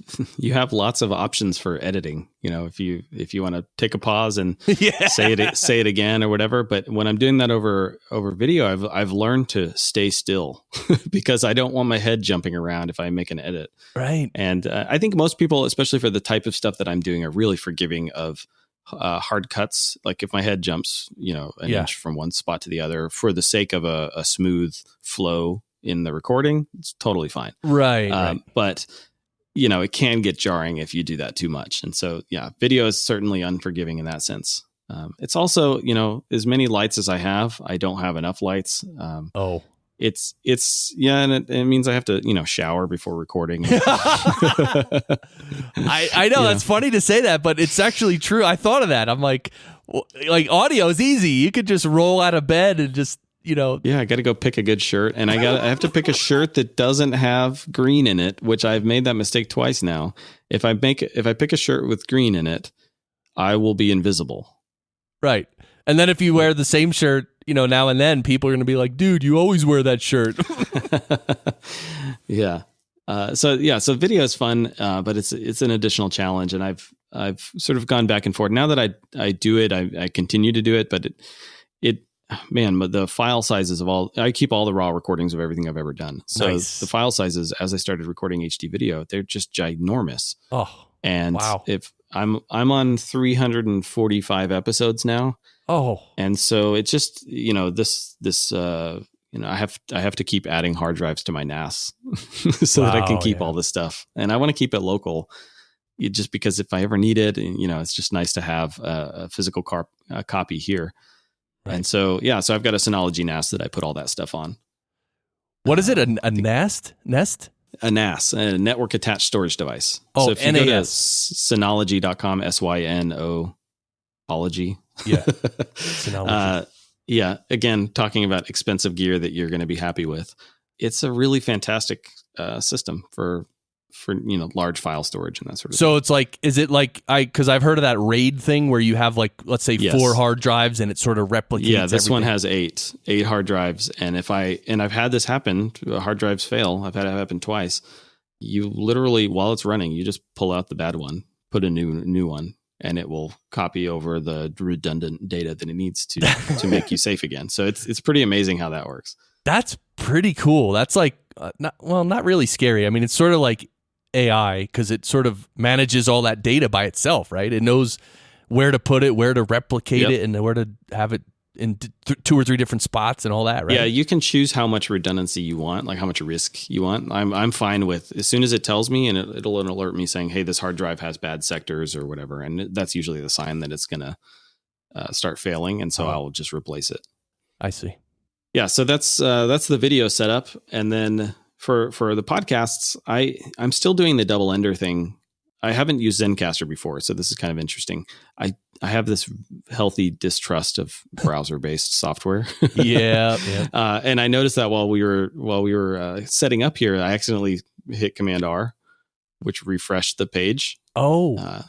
lots of options for editing, if you want to take a pause and say it again or whatever. But when I'm doing that over video, I've learned to stay still because I don't want my head jumping around if I make an edit. Right. And I think most people, especially for the type of stuff that I'm doing, are really forgiving of hard cuts. Like if my head jumps, an inch from one spot to the other for the sake of a smooth flow in the recording, it's totally fine. Right. But, it can get jarring if you do that too much. And so, yeah, video is certainly unforgiving in that sense. It's also, as many lights as I have, I don't have enough lights. It's and it means I have to, shower before recording. I know that's funny to say that, but it's actually true. I thought of that. I'm like audio is easy. You could just roll out of bed and just, Yeah, I got to go pick a good shirt, and I have to pick a shirt that doesn't have green in it, which I've made that mistake twice now. If I pick a shirt with green in it, I will be invisible. Right. And then if you wear the same shirt, now and then, people are going to be like, dude, you always wear that shirt. Yeah. So video is fun, but it's an additional challenge. And I've sort of gone back and forth. Now that I do it, I continue to do it, but the file sizes I keep all the raw recordings of everything I've ever done. So nice. The file sizes, as I started recording HD video, they're just ginormous. Oh, and wow. If I'm on 345 episodes now. Oh, and so it's just, I have to keep adding hard drives to my NAS so that I can keep all this stuff. And I want to keep it local just because if I ever need it, it's just nice to have a physical copy here. Right. And so, so I've got a Synology NAS that I put all that stuff on. What is it? A Nest? A NAS, a network attached storage device. Oh, so if you NAS. go to Synology.com, SYNO-ology. Yeah. Synology. Again, talking about expensive gear that you're going to be happy with. It's a really fantastic system for large file storage and that sort of thing. So it's is it because I've heard of that RAID thing where you have let's say 4 hard drives and it sort of replicates. Yeah, this everything. one has 8 hard drives. And I've had this happen, hard drives fail. I've had it happen twice. You literally, while it's running, you just pull out the bad one, put a new one, and it will copy over the redundant data that it needs to make you safe again. So it's pretty amazing how that works. That's pretty cool. That's not really scary. I mean, it's sort of like AI because it sort of manages all that data by itself, right? It knows where to put it, where to replicate it, and where to have it in two or three different spots and all that, right? Yeah, you can choose how much redundancy you want, like how much risk you want. I'm fine with, as soon as it tells me, and it'll alert me saying, hey, this hard drive has bad sectors or whatever. And that's usually the sign that it's going to start failing. And so I'll just replace it. I see. Yeah, so that's the video setup. And then for the podcasts, I'm still doing the double ender thing. I haven't used Zencastr before, so this is kind of interesting. I have this healthy distrust of browser-based software. Yeah. And I noticed that while we were setting up here, I accidentally hit Command R, which refreshed the page. Oh,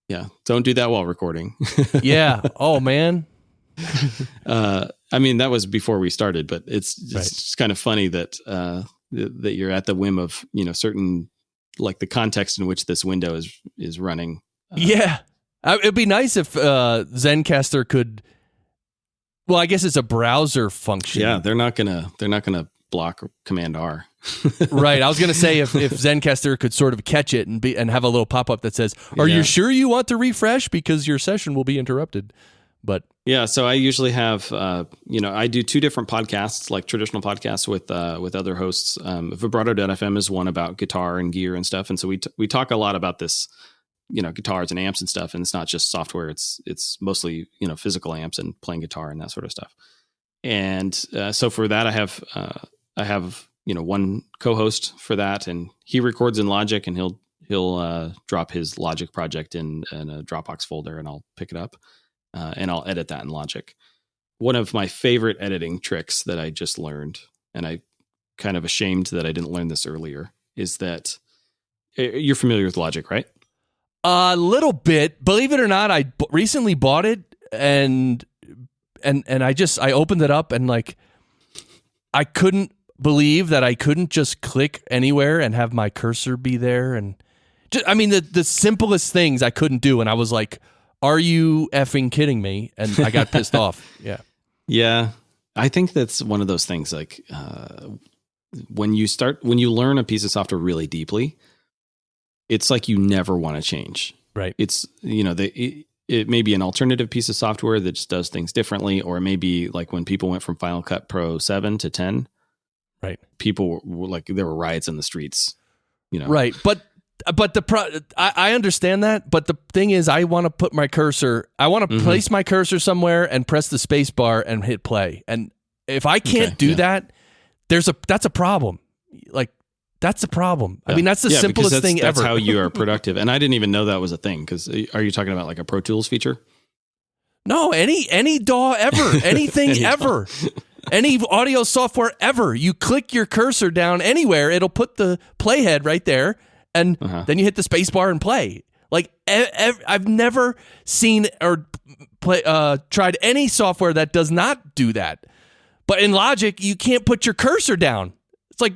yeah. Don't do that while recording. Yeah. Oh man. I mean, that was before we started, but it's just kind of funny that that you're at the whim of certain, like the context in which this window is running. Yeah. It'd be nice if Zencastr could. Well, I guess it's a browser function. Yeah, they're not gonna block Command R. Right. I was gonna say if Zencastr could sort of catch it and have a little pop up that says, "Are you sure you want to refresh because your session will be interrupted?" But yeah, so I usually have I do two different podcasts, like traditional podcasts with other hosts. Vibrato.fm is one about guitar and gear and stuff, and so we talk a lot about this. Guitars and amps and stuff, and it's not just software. It's mostly physical amps and playing guitar and that sort of stuff. And so for that, I have one co-host for that, and he records in Logic, and he'll drop his Logic project in a Dropbox folder, and I'll pick it up and I'll edit that in Logic. One of my favorite editing tricks that I just learned, and I kind of ashamed that I didn't learn this earlier, is that you're familiar with Logic, right? A little bit. Believe it or not, I recently bought it, and I opened it up, and like I couldn't believe that I couldn't just click anywhere and have my cursor be there, and the simplest things I couldn't do, and I was like, "Are you effing kidding me?" And I got pissed off. Yeah. Yeah, I think that's one of those things. Like when you learn a piece of software really deeply, it's like you never want to change. Right. It's, it may be an alternative piece of software that just does things differently, or it may be like when people went from Final Cut Pro 7 to 10. Right. People were like, there were riots in the streets, Right. But I understand that. But the thing is, I want to put my cursor, I want to place my cursor somewhere and press the space bar and hit play. And if I can't do that, that's a problem. Like, that's the problem. Yeah. I mean, that's the simplest thing ever. That's how you are productive. And I didn't even know that was a thing. Because are you talking about like a Pro Tools feature? No, any DAW ever, anything ever, any audio software ever. You click your cursor down anywhere, it'll put the playhead right there, and then you hit the space bar and play. Like I've never seen or tried any software that does not do that. But in Logic, you can't put your cursor down. It's like,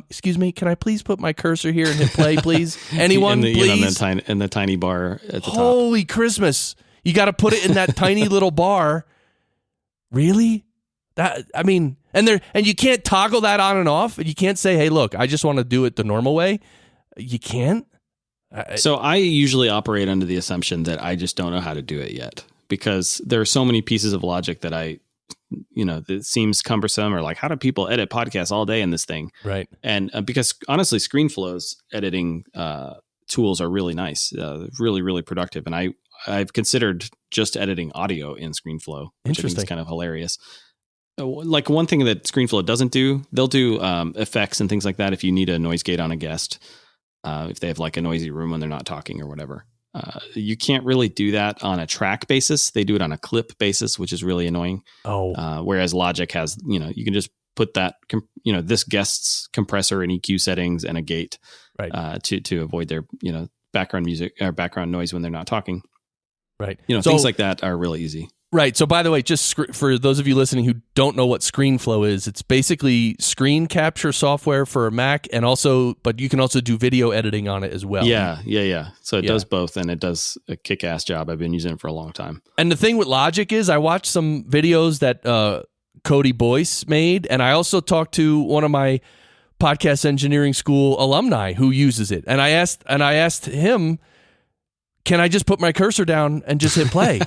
excuse me, can I please put my cursor here and hit play, please? Anyone, please? In the tiny bar at the top. Holy Christmas. You got to put it in that tiny little bar. Really? And you can't toggle that on and off. You can't say, hey, look, I just want to do it the normal way. You can't. So I usually operate under the assumption that I just don't know how to do it yet, because there are so many pieces of Logic that that seems cumbersome, or like, how do people edit podcasts all day in this thing? Right. And because honestly, Screenflow's editing tools are really nice, really, really productive. And I've considered just editing audio in Screenflow, which I think is kind of hilarious. Like one thing that Screenflow doesn't do, they'll do effects and things like that if you need a noise gate on a guest, if they have like a noisy room when they're not talking or whatever. You can't really do that on a track basis. They do it on a clip basis, which is really annoying. Whereas Logic has, you can just put that, this guest's compressor and EQ settings and a gate, right, to avoid their, background music or background noise when they're not talking. Right. Things like that are really easy. Right. So, by the way, just for those of you listening who don't know what Screenflow is, it's basically screen capture software for a Mac, but you can also do video editing on it as well. Yeah. So it does both, and it does a kick-ass job. I've been using it for a long time. And the thing with Logic is, I watched some videos that Cody Boyce made, and I also talked to one of my podcast engineering school alumni who uses it, and I asked him, can I just put my cursor down and just hit play?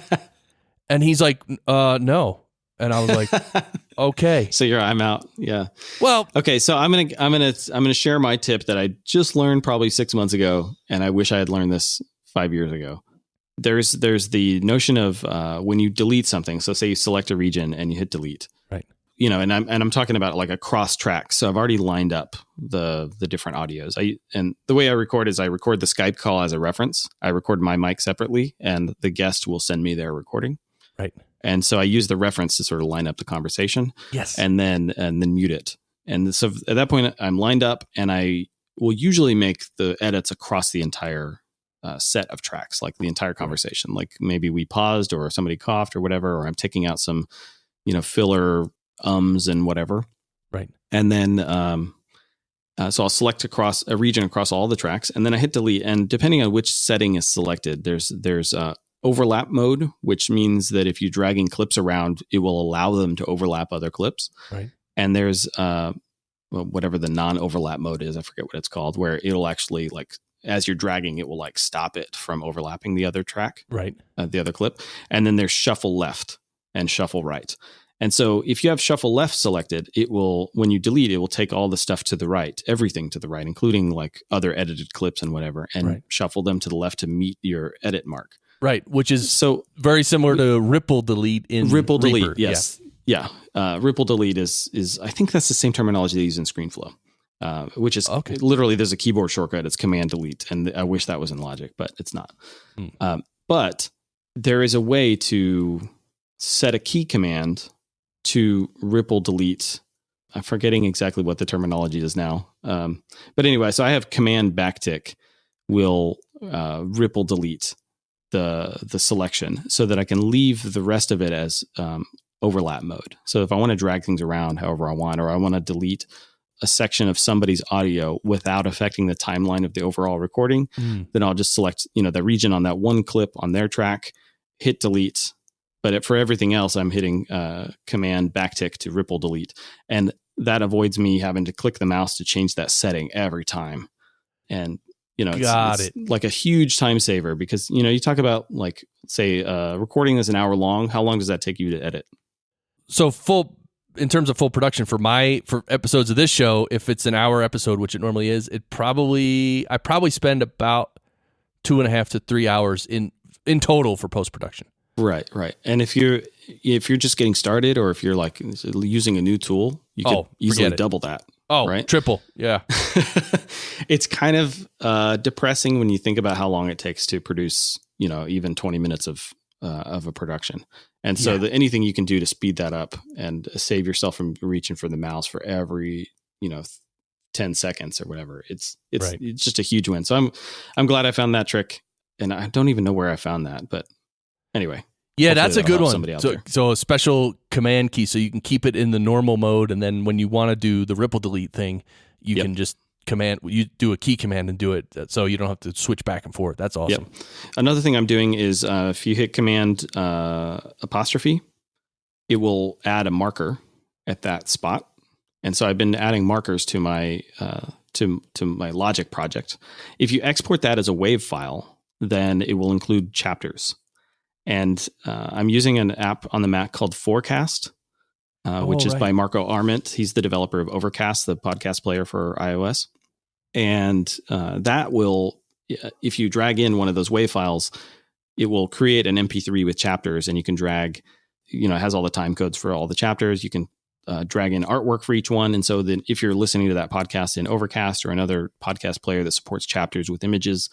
And he's like, no. And I was like, okay. So I'm out. Yeah. Well, okay. So I'm gonna share my tip that I just learned probably 6 months ago, and I wish I had learned this 5 years ago. There's the notion of when you delete something. So say you select a region and you hit delete. Right. And I'm talking about like a cross track. So I've already lined up the different audios. And the way I record is I record the Skype call as a reference. I record my mic separately, and the guest will send me their recording. Right. And so I use the reference to sort of line up the conversation. Yes. And then mute it. And so at that point, I'm lined up, and I will usually make the edits across the entire set of tracks, like the entire conversation. Like maybe we paused, or somebody coughed, or whatever, or I'm taking out some, filler and whatever. Right. And then so I'll select across a region across all the tracks, and then I hit delete. And depending on which setting is selected, there's overlap mode, which means that if you're dragging clips around, it will allow them to overlap other clips. Right. And there's whatever the non-overlap mode is, I forget what it's called, where it'll actually, like, as you're dragging, it will like stop it from overlapping the other track, right? The other clip. And then there's shuffle left and shuffle right. And so if you have shuffle left selected, it will, when you delete, it will take all the stuff to the right, everything to the right, including like other edited clips and whatever, and shuffle them to the left to meet your edit mark. Right, which is so very similar to ripple delete in Ripple delete. Reaper. Yes, yeah. Ripple delete is I think that's the same terminology they use in Screenflow, which is literally there's a keyboard shortcut. It's Command Delete, and I wish that was in Logic, but it's not. But there is a way to set a key command to ripple delete. I'm forgetting exactly what the terminology is now, but anyway, so I have Command Backtick will ripple delete the selection so that I can leave the rest of it as overlap mode. So if I want to drag things around however I want, or I want to delete a section of somebody's audio without affecting the timeline of the overall recording, then I'll just select, the region on that one clip on their track, hit delete. But for everything else, I'm hitting Command Backtick to ripple delete. And that avoids me having to click the mouse to change that setting every time. And it's like a huge time saver because, you talk about like, say, recording is an hour long. How long does that take you to edit? So in terms of full production for episodes of this show, if it's an hour episode, which it normally is, I probably spend about 2.5 to 3 hours in total for post-production. Right. And if you're just getting started, or if you're like using a new tool, you could easily double that. Oh, right? Triple. Yeah. It's kind of depressing when you think about how long it takes to produce, even 20 minutes of a production. And so anything you can do to speed that up and save yourself from reaching for the mouse for every, 10 seconds or whatever, it's just a huge win. So I'm glad I found that trick, and I don't even know where I found that, but anyway. Yeah, that's a good one. So a special command key, so you can keep it in the normal mode, and then when you want to do the ripple delete thing, you can just you do a key command and do it, so you don't have to switch back and forth. That's awesome. Yep. Another thing I'm doing is if you hit Command apostrophe, it will add a marker at that spot, and so I've been adding markers to my to my Logic project. If you export that as a WAV file, then it will include chapters. And I'm using an app on the Mac called Forecast, which is by Marco Arment. He's the developer of Overcast, the podcast player for iOS. And that will, if you drag in one of those WAV files, it will create an MP3 with chapters, and you can drag, it has all the time codes for all the chapters. You can drag in artwork for each one. And so then if you're listening to that podcast in Overcast or another podcast player that supports chapters with images,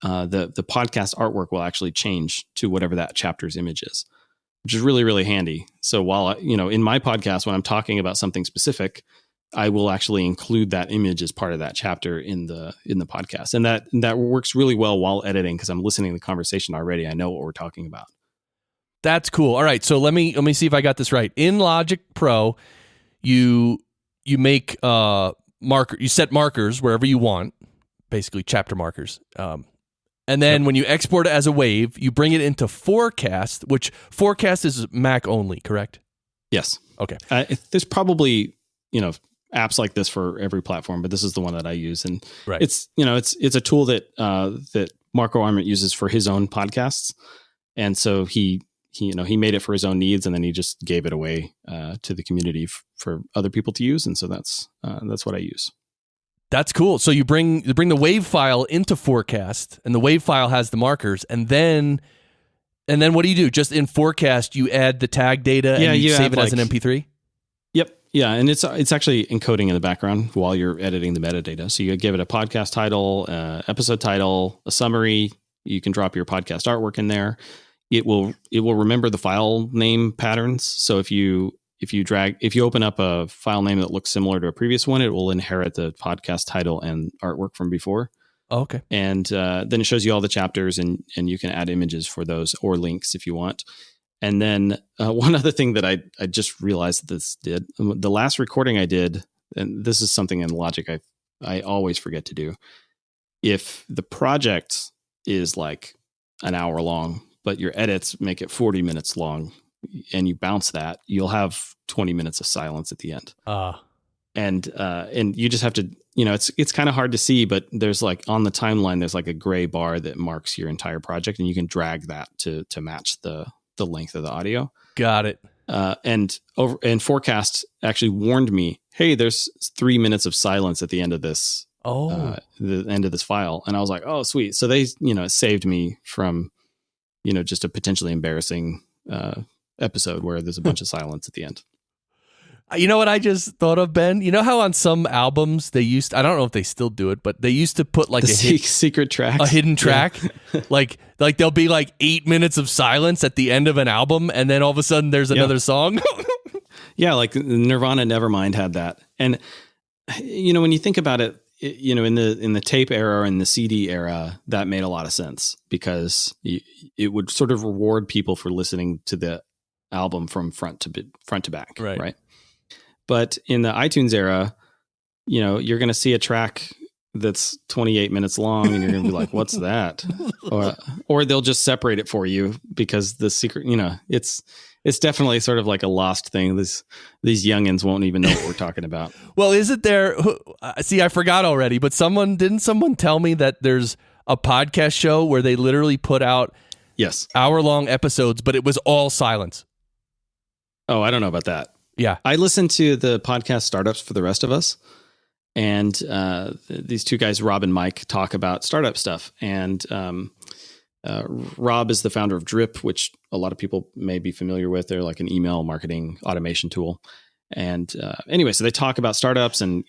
the podcast artwork will actually change to whatever that chapter's image is, which is really, really handy. So while in my podcast, when I'm talking about something specific, I will actually include that image as part of that chapter in the podcast, and that works really well while editing because I'm listening to the conversation already. I know what we're talking about. That's cool. All right, so let me see if I got this right. In Logic Pro, you make you set markers wherever you want, basically chapter markers. And then when you export it as a WAV, you bring it into Forecast, which Forecast is Mac only, correct? Yes. Okay. There's probably, apps like this for every platform, but this is the one that I use. And it's a tool that Marco Arment uses for his own podcasts. And so he he made it for his own needs, and then he just gave it away to the community for other people to use. And so that's what I use. That's cool. So you bring the WAV file into Forecast, and the WAV file has the markers, and then what do you do? Just in Forecast, you add the tag data and you save it as an MP3? Yep. Yeah, and it's actually encoding in the background while you're editing the metadata. So you give it a podcast title, episode title, a summary. You can drop your podcast artwork in there. It will remember the file name patterns. So if you open up a file name that looks similar to a previous one, it will inherit the podcast title and artwork from before. Oh, okay. And then it shows you all the chapters, and you can add images for those or links if you want. And then one other thing that I just realized that this did, the last recording I did, and this is something in Logic I always forget to do. If the project is like an hour long, but your edits make it 40 minutes long, and you bounce that, you'll have 20 minutes of silence at the end. And you just have to, it's kind of hard to see, but there's like on the timeline, there's like a gray bar that marks your entire project, and you can drag that to match the length of the audio. Got it. And Forecast actually warned me, hey, there's 3 minutes of silence at the end of this. The end of this file. And I was like, oh, sweet. So they, it saved me from, just a potentially embarrassing episode where there's a bunch of silence at the end. You know what I just thought of, Ben? You know how on some albums I don't know if they still do it, but they used to put like secret track, a hidden track. Yeah. like there'll be like 8 minutes of silence at the end of an album, and then all of a sudden there's another song. Yeah, like Nirvana Nevermind had that. And when you think about it, in the tape era and the CD era, that made a lot of sense because it would sort of reward people for listening to the album from front to back, right? But in the iTunes era, you're going to see a track that's 28 minutes long, and you're going to be like, "What's that?" Or they'll just separate it for you because the secret, it's definitely sort of like a lost thing. These youngins won't even know what we're talking about. Well, is it there? See, I forgot already, but didn't someone tell me that there's a podcast show where they literally put out hour-long episodes, but it was all silence? Oh, I don't know about that. Yeah. I listened to the podcast Startups for the Rest of Us, and these two guys, Rob and Mike, talk about startup stuff. And Rob is the founder of Drip, which a lot of people may be familiar with. They're like an email marketing automation tool. And anyway, so they talk about startups and,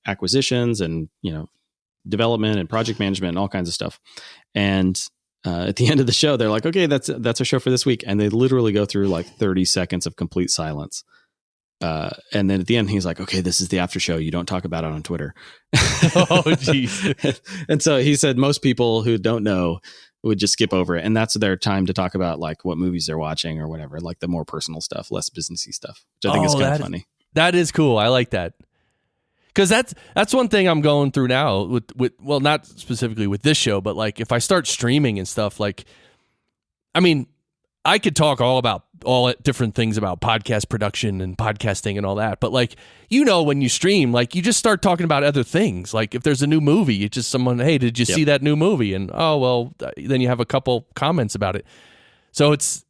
acquisitions and, development and project management and all kinds of stuff. And at the end of the show, they're like, okay, that's our show for this week. And they literally go through like 30 seconds of complete silence. And then at the end, he's like, okay, this is the after show. You don't talk about it on Twitter. Oh, geez. And so he said most people who don't know would just skip over it. And that's their time to talk about like what movies they're watching or whatever, like the more personal stuff, less businessy stuff, which I think is kind of funny. That is cool. I like that. Because that's one thing I'm going through now with well, not specifically with this show, but like if I start streaming and stuff, like, I mean, I could talk all different things about podcast production and podcasting and all that. But like, when you stream, like you just start talking about other things. Like if there's a new movie, it's just someone, hey, did you see that new movie? And then you have a couple comments about it. So it's,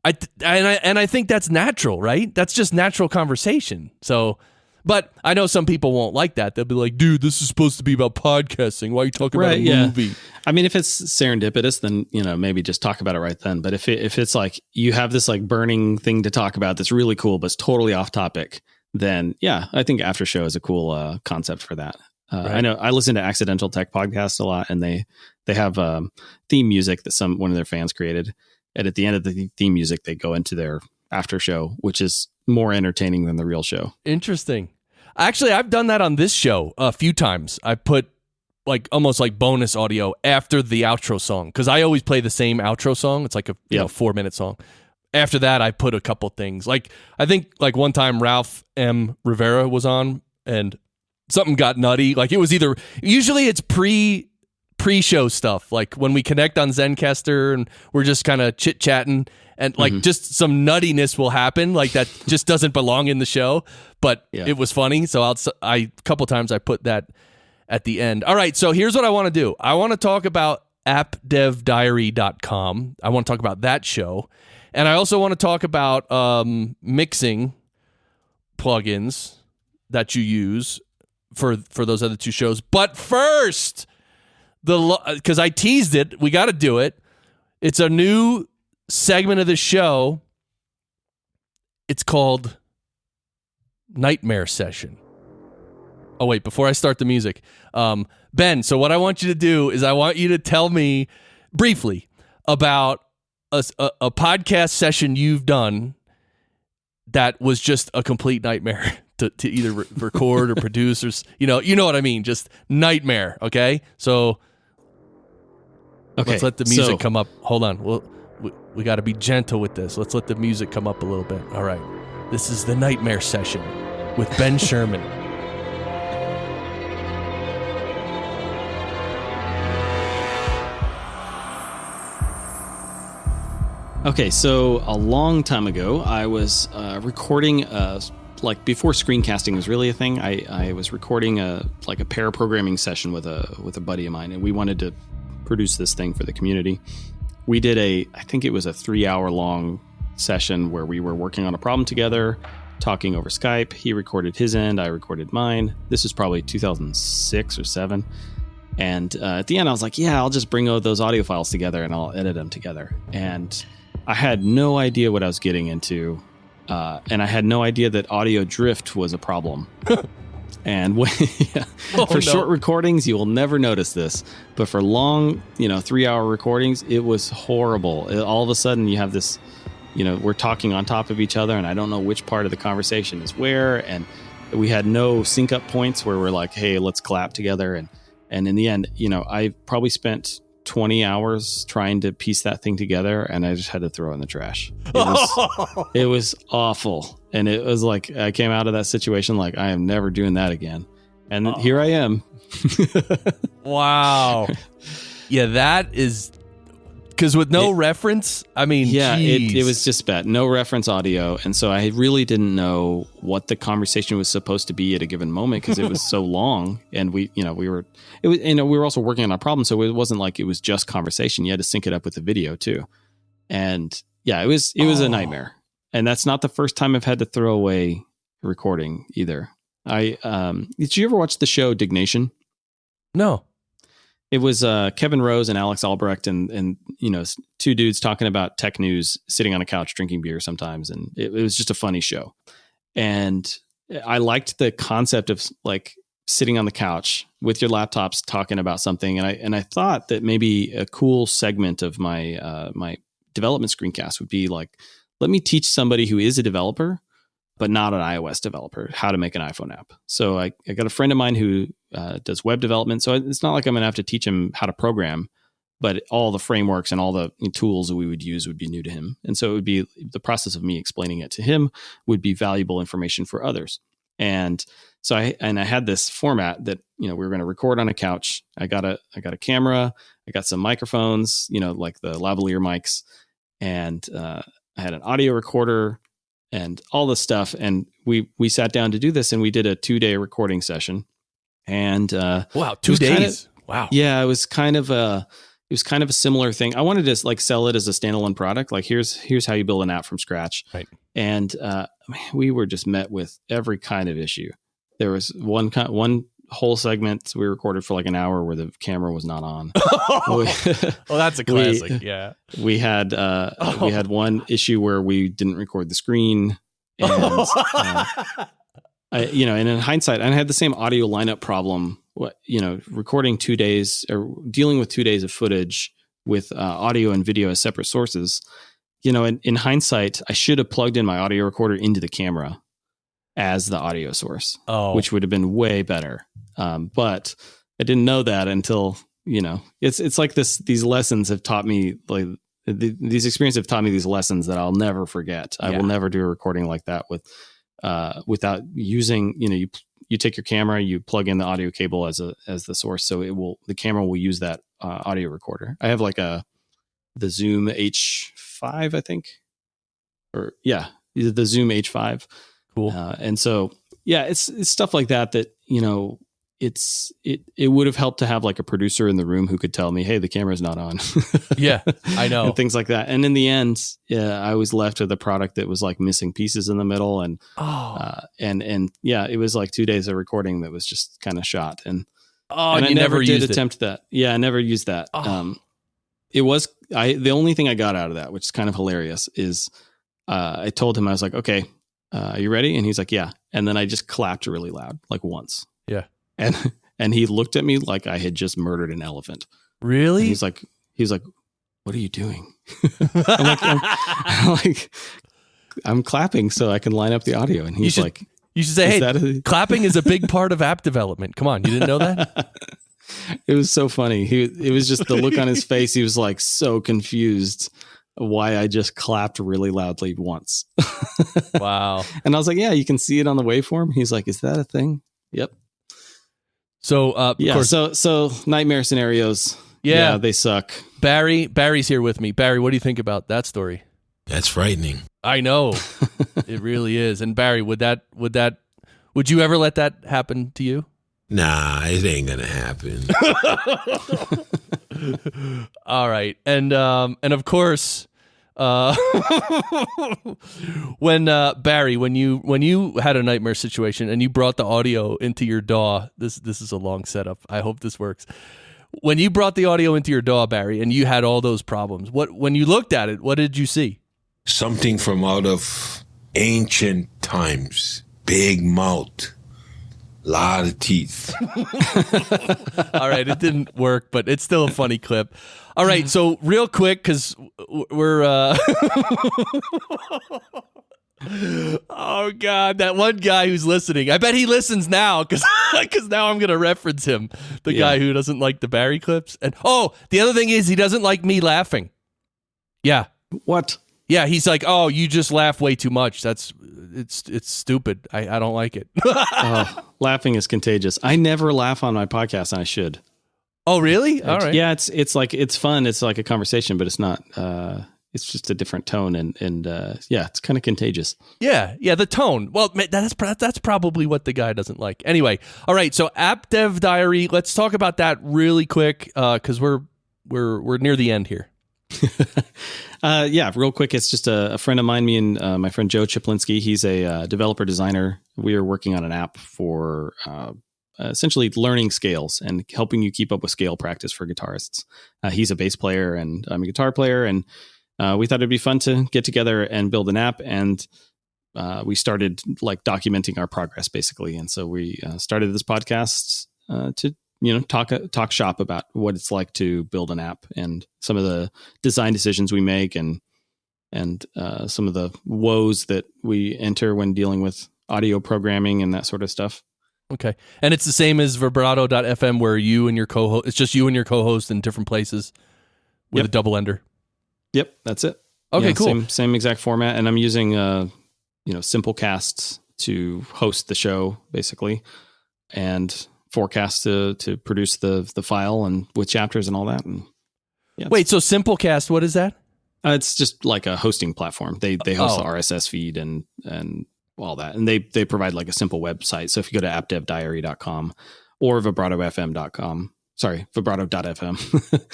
I think that's natural, right? That's just natural conversation. So, but I know some people won't like that. They'll be like, dude, this is supposed to be about podcasting. Why are you talking about a movie? I mean, if it's serendipitous, then, maybe just talk about it right then. But if it's like you have this like burning thing to talk about that's really cool, but it's totally off topic, then I think after show is a cool concept for that. Right. I know I listen to Accidental Tech Podcast a lot, and they have theme music that one of their fans created. And at the end of the theme music, they go into their after show, which is more entertaining than the real show. Interesting. Actually, I've done that on this show a few times. I put like almost like bonus audio after the outro song, because I always play the same outro song. It's like a 4-minute song. After that, I put a couple things. Like I think like one time Ralph M. Rivera was on and something got nutty. Like it was usually it's pre-show stuff. Like when we connect on Zencastr and we're just kind of chit-chatting and like just some nuttiness will happen. Like that just doesn't belong in the show, but it was funny. So a couple times I put that at the end. All right. So here's what I want to do. I want to talk about appdevdiary.com. I want to talk about that show. And I also want to talk about mixing plugins that you use for those other two shows. But first, because I teased it, we got to do it. It's a new segment of the show. It's called Nightmare Session. Oh, wait, before I start the music, Ben, so what I want you to do is I want you to tell me briefly about a podcast session you've done that was just a complete nightmare to either record or produce, or you know what I mean, just nightmare. Okay, so let's let the music come up. Hold on, we got to be gentle with this. Let's let the music come up a little bit. All right, this is the Nightmare Session with Ben Scheirman. Okay, so a long time ago, I was recording, before screencasting was really a thing. I was recording a pair programming session with a buddy of mine, and we wanted to produce this thing for the community. We did I think it was a 3-hour long session where we were working on a problem together, talking over Skype. He recorded his end, I recorded mine. This was probably 2006 or 7. And at the end, I was like, yeah, I'll just bring all those audio files together and I'll edit them together. And I had no idea what I was getting into, and I had no idea that audio drift was a problem. And short recordings, you will never notice this, but for long, 3-hour recordings, it was horrible. All of a sudden, you have this, we're talking on top of each other, and I don't know which part of the conversation is where, and we had no sync up points where we're like, hey, let's clap together, and in the end, I probably spent 20 hours trying to piece that thing together, and I just had to throw it in the trash. It was awful. And it was like, I came out of that situation like, I am never doing that again. And here I am. Wow. Yeah, that is... Because with no reference, I mean, yeah, it was just bad. No reference audio. And so I really didn't know what the conversation was supposed to be at a given moment because it was so long. And we were also working on a problem. So it wasn't like it was just conversation. You had to sync it up with the video too. And yeah, it was a nightmare. And that's not the first time I've had to throw away recording either. Did you ever watch the show Dignation? No. It was Kevin Rose and Alex Albrecht and two dudes talking about tech news, sitting on a couch drinking beer sometimes, and it was just a funny show. And I liked the concept of like sitting on the couch with your laptops talking about something, and I thought that maybe a cool segment of my my development screencast would be like, let me teach somebody who is a developer but not an iOS developer how to make an iPhone app. So I got a friend of mine who does web development. So it's not like I'm going to have to teach him how to program, but all the frameworks and all the tools that we would use would be new to him. And so it would be the process of me explaining it to him would be valuable information for others. And so I had this format that, we were going to record on a couch. I got a camera, I got some microphones, like the lavalier mics, and I had an audio recorder and all this stuff. And we sat down to do this, and we did a 2-day recording session. And wow, 2 days. Wow. Yeah, it was kind of a similar thing. I wanted to like sell it as a standalone product. Like here's how you build an app from scratch. Right. And we were just met with every kind of issue. There was one whole segment we recorded for like an hour where the camera was not on. Well, that's a classic. Yeah. We had one issue where we didn't record the screen, and and in hindsight, I had the same audio lineup problem. Recording 2 days or dealing with 2 days of footage with audio and video as separate sources. In hindsight, I should have plugged in my audio recorder into the camera as the audio source, which would have been way better. But I didn't know that until, it's like these lessons have taught me, like these experiences have taught me these lessons that I'll never forget. I will never do a recording like that without using, you take your camera, you plug in the audio cable as the source. So the camera will use that audio recorder. I have like the Zoom H5, I think, the Zoom H5. Cool. And so, yeah, it's stuff like that, it would have helped to have like a producer in the room who could tell me, hey, the camera's not on. Yeah, I know. And things like that. And in the end, I was left with a product that was like missing pieces in the middle. And, it was like 2 days of recording that was just kind of shot. And I never did attempt that. Yeah, I never used that. The only thing I got out of that, which is kind of hilarious, is I told him, I was like, okay, are you ready? And he's like, yeah. And then I just clapped really loud, like once. Yeah. And he looked at me like I had just murdered an elephant. Really? And he was like, what are you doing? I'm clapping so I can line up the audio. And he's like, you should say, hey, clapping is a big part of app development. Come on. You didn't know that? It was so funny. It was just the look on his face. He was like so confused why I just clapped really loudly once. Wow. And I was like, yeah, you can see it on the waveform. He's like, is that a thing? Yep. So, of course. So nightmare scenarios. Yeah, they suck. Barry's here with me. Barry, what do you think about that story? That's frightening. I know. It really is. And Barry, would you ever let that happen to you? Nah, it ain't gonna happen. All right. And of course, when Barry, when you had a nightmare situation and you brought the audio into your DAW, this is a long setup. I hope this works. When you brought the audio into your DAW, Barry, and you had all those problems, when you looked at it, what did you see? Something from out of ancient times. Big mouth. Lot of teeth. All right, it didn't work, but it's still a funny clip. All right, so real quick, because we're oh God, that one guy who's listening. I bet he listens now because now I'm gonna reference him, the guy who doesn't like the Barry clips. And the other thing is he doesn't like me laughing. Yeah. What? Yeah, he's like, oh, you just laugh way too much. It's stupid. I don't like it. Laughing is contagious. I never laugh on my podcast, and I should. Oh, really? All right. Yeah, it's like it's fun. It's like a conversation, but it's not. It's just a different tone, and it's kind of contagious. Yeah, the tone. Well, that's probably what the guy doesn't like. Anyway, all right. So App Dev Diary. Let's talk about that really quick because we're near the end here. Real quick. It's just a friend of mine, me and my friend Joe Chiplinski. He's a developer designer. We are working on an app for essentially learning scales and helping you keep up with scale practice for guitarists. He's a bass player and I'm a guitar player, and we thought it'd be fun to get together and build an app. And we started like documenting our progress basically. And so we started this podcast to talk shop about what it's like to build an app and some of the design decisions we make and some of the woes that we enter when dealing with audio programming and that sort of stuff. Okay. And it's the same as vibrato.fm where you and your co-host, it's just you and your co-host in different places with a double ender. Yep. That's it. Okay, cool. Same exact format. And I'm using, Simplecast to host the show basically. And Forecast to produce the file and with chapters and all that. And wait, so Simplecast, what is that? It's just like a hosting platform. They host the RSS feed and all that, and they provide like a simple website. So if you go to appdevdiary.com or vibrato.fm,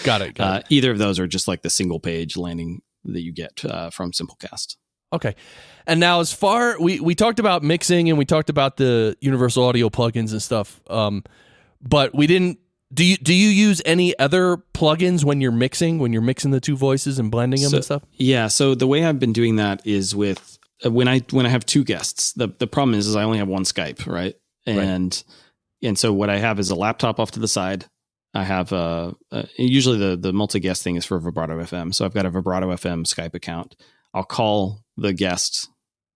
Got it. Either of those are just like the single page landing that you get from Simplecast. Okay. And now as far, we talked about mixing and we talked about the universal audio plugins and stuff. But we didn't, do you use any other plugins when you're mixing the two voices and blending them and stuff? Yeah. So the way I've been doing that is with, when I have two guests, the problem is I only have one Skype, right? And so what I have is a laptop off to the side. I have usually the multi-guest thing is for Vibrato FM. So I've got a Vibrato FM Skype account. I'll call the guest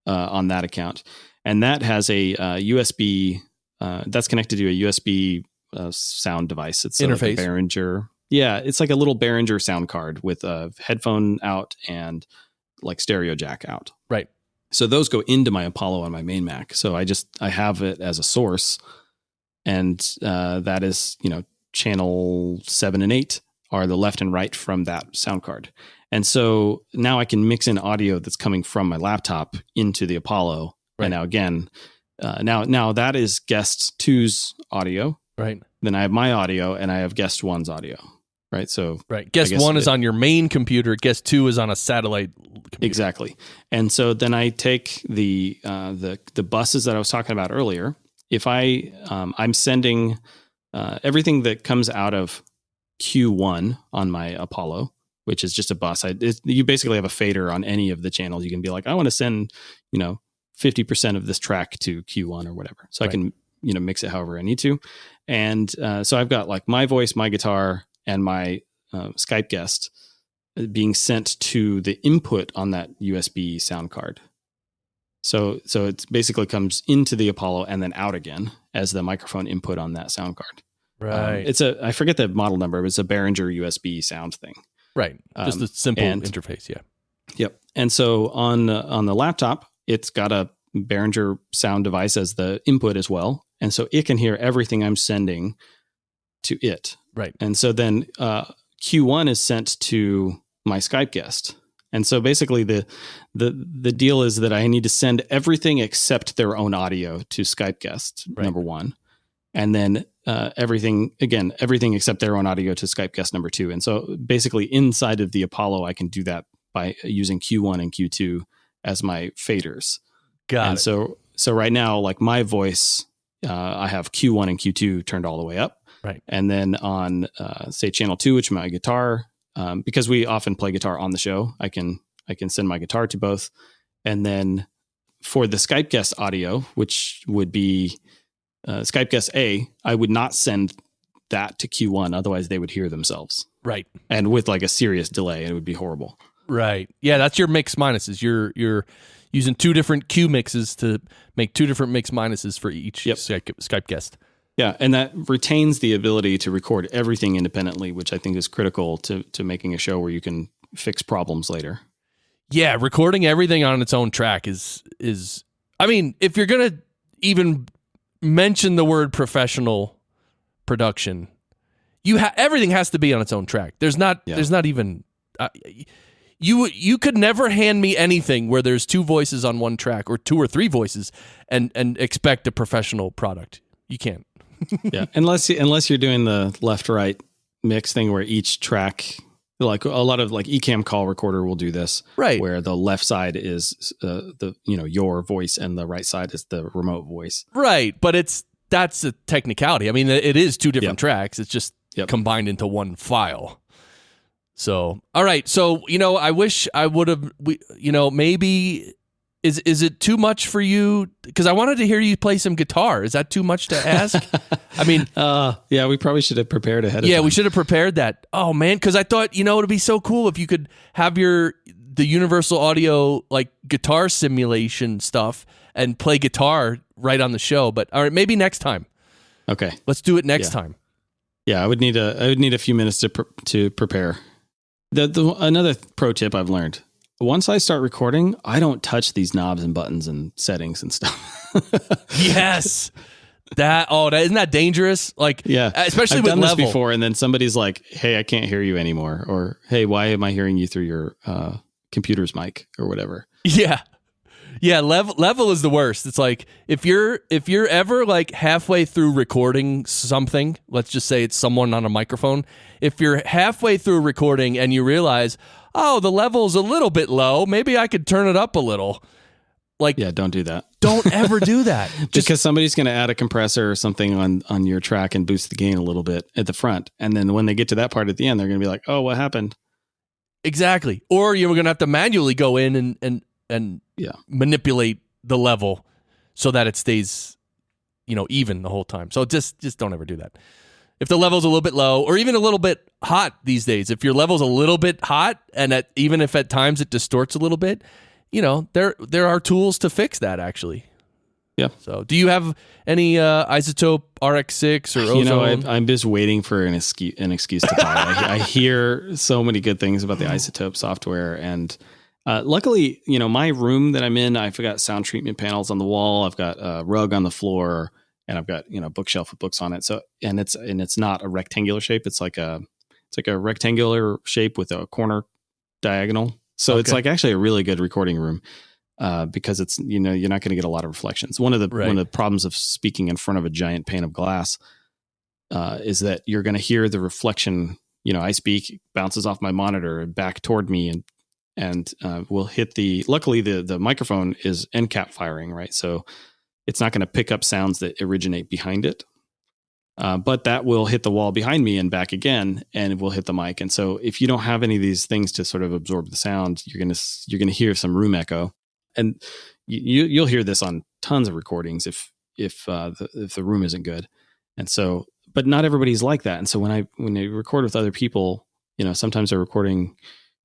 on that account, and that has a USB that's connected to a USB sound device. It's interface. Like a Behringer. Yeah, it's like a little Behringer sound card with a headphone out and like stereo jack out. Right. So those go into my Apollo on my main Mac. So I have it as a source, and that is channel 7 and 8 are the left and right from that sound card. And so now I can mix in audio that's coming from my laptop into the Apollo. Right. And now again, now that is guest 2's audio. Right. Then I have my audio and I have guest one's audio. Right. So guest one is on your main computer. Guest two is on a satellite computer. Exactly. And so then I take the buses that I was talking about earlier. If I'm sending everything that comes out of Q1 on my Apollo, which is just a bus. You basically have a fader on any of the channels. You can be like, I want to send 50% of this track to Q1 or whatever. So I can mix it however I need to. And so I've got like my voice, my guitar, and my Skype guest being sent to the input on that USB sound card. So it basically comes into the Apollo and then out again as the microphone input on that sound card. Right. I forget the model number, but it's a Behringer USB sound thing. Right. Just a simple interface. Yeah. Yep. And so on the laptop, it's got a Behringer sound device as the input as well. And so it can hear everything I'm sending to it. Right. And so then Q1 is sent to my Skype guest. And so basically the deal is that I need to send everything except their own audio to Skype guest, number one. And then everything except their own audio to Skype guest number two. And so basically inside of the Apollo, I can do that by using Q1 and Q2 as my faders. Got it. So right now, like my voice, I have Q1 and Q2 turned all the way up. Right. And then on, say, channel 2, which is my guitar, because we often play guitar on the show, I can send my guitar to both. And then for the Skype guest audio, which would be Skype guest A, I would not send that to Q1. Otherwise, they would hear themselves. Right. And with like a serious delay, it would be horrible. Right. Yeah, that's your mix minuses. You're using two different Q mixes to make two different mix minuses for each Skype guest. Yeah, and that retains the ability to record everything independently, which I think is critical to making a show where you can fix problems later. Yeah, recording everything on its own track is I mean, if you're going to even mention the word professional production, everything has to be on its own track. There's not even you could never hand me anything where there's two voices on one track or two or three voices and expect a professional product. You can't. Yeah, unless you're doing the left-right mix thing where each track, like a lot of like Ecamm call recorder will do this, right? Where the left side is your voice and the right side is the remote voice, right? But that's a technicality. I mean, it is two different tracks. It's just combined into one file. So, all right. So, I wish I would have. Maybe. Is it too much for you? Because I wanted to hear you play some guitar. Is that too much to ask? I mean, yeah, we probably should have prepared ahead of time. Yeah, we should have prepared that. Oh man, because I thought it'd be so cool if you could have the Universal Audio like guitar simulation stuff and play guitar right on the show. But all right, maybe next time. Okay, let's do it next time. Yeah, I would need a few minutes to prepare. Another pro tip I've learned. Once I start recording, I don't touch these knobs and buttons and settings and stuff. Yes. Isn't that dangerous? Like, especially I've with done level. this before, and then somebody's like, "Hey, I can't hear you anymore," or "Hey, why am I hearing you through your computer's mic or whatever?" Yeah. Yeah, level is the worst. It's like if you're ever like halfway through recording something, let's just say it's someone on a microphone, if you're halfway through recording and you realize, oh, the level's a little bit low, maybe I could turn it up a little. Like, yeah, don't do that. Don't ever do that. Because somebody's going to add a compressor or something on your track and boost the gain a little bit at the front. And then when they get to that part at the end, they're going to be like, oh, what happened? Exactly. Or you're going to have to manually go in and manipulate the level so that it stays, even the whole time. So just don't ever do that. If the level's a little bit low or even a little bit hot these days, if your level's a little bit hot and even if at times it distorts a little bit, there are tools to fix that actually. Yeah. So do you have any Isotope RX6 or Ozone? I'm just waiting for an excuse to buy. I hear so many good things about the Isotope software, and luckily, my room that I'm in, I've got sound treatment panels on the wall. I've got a rug on the floor. And I've got, a bookshelf with books on it. So, and it's not a rectangular shape. It's like a rectangular shape with a corner diagonal. So It's like actually a really good recording room, because it's, you're not going to get a lot of reflections. One of the problems of speaking in front of a giant pane of glass is that you're going to hear the reflection. I speak, bounces off my monitor back toward me, and will hit luckily the microphone is end cap firing, right? So it's not going to pick up sounds that originate behind it. But that will hit the wall behind me and back again, and it will hit the mic. And so if you don't have any of these things to sort of absorb the sound, you're going to hear some room echo. And you'll hear this on tons of recordings if the room isn't good. And so, but not everybody's like that. And so when I record with other people, sometimes they're recording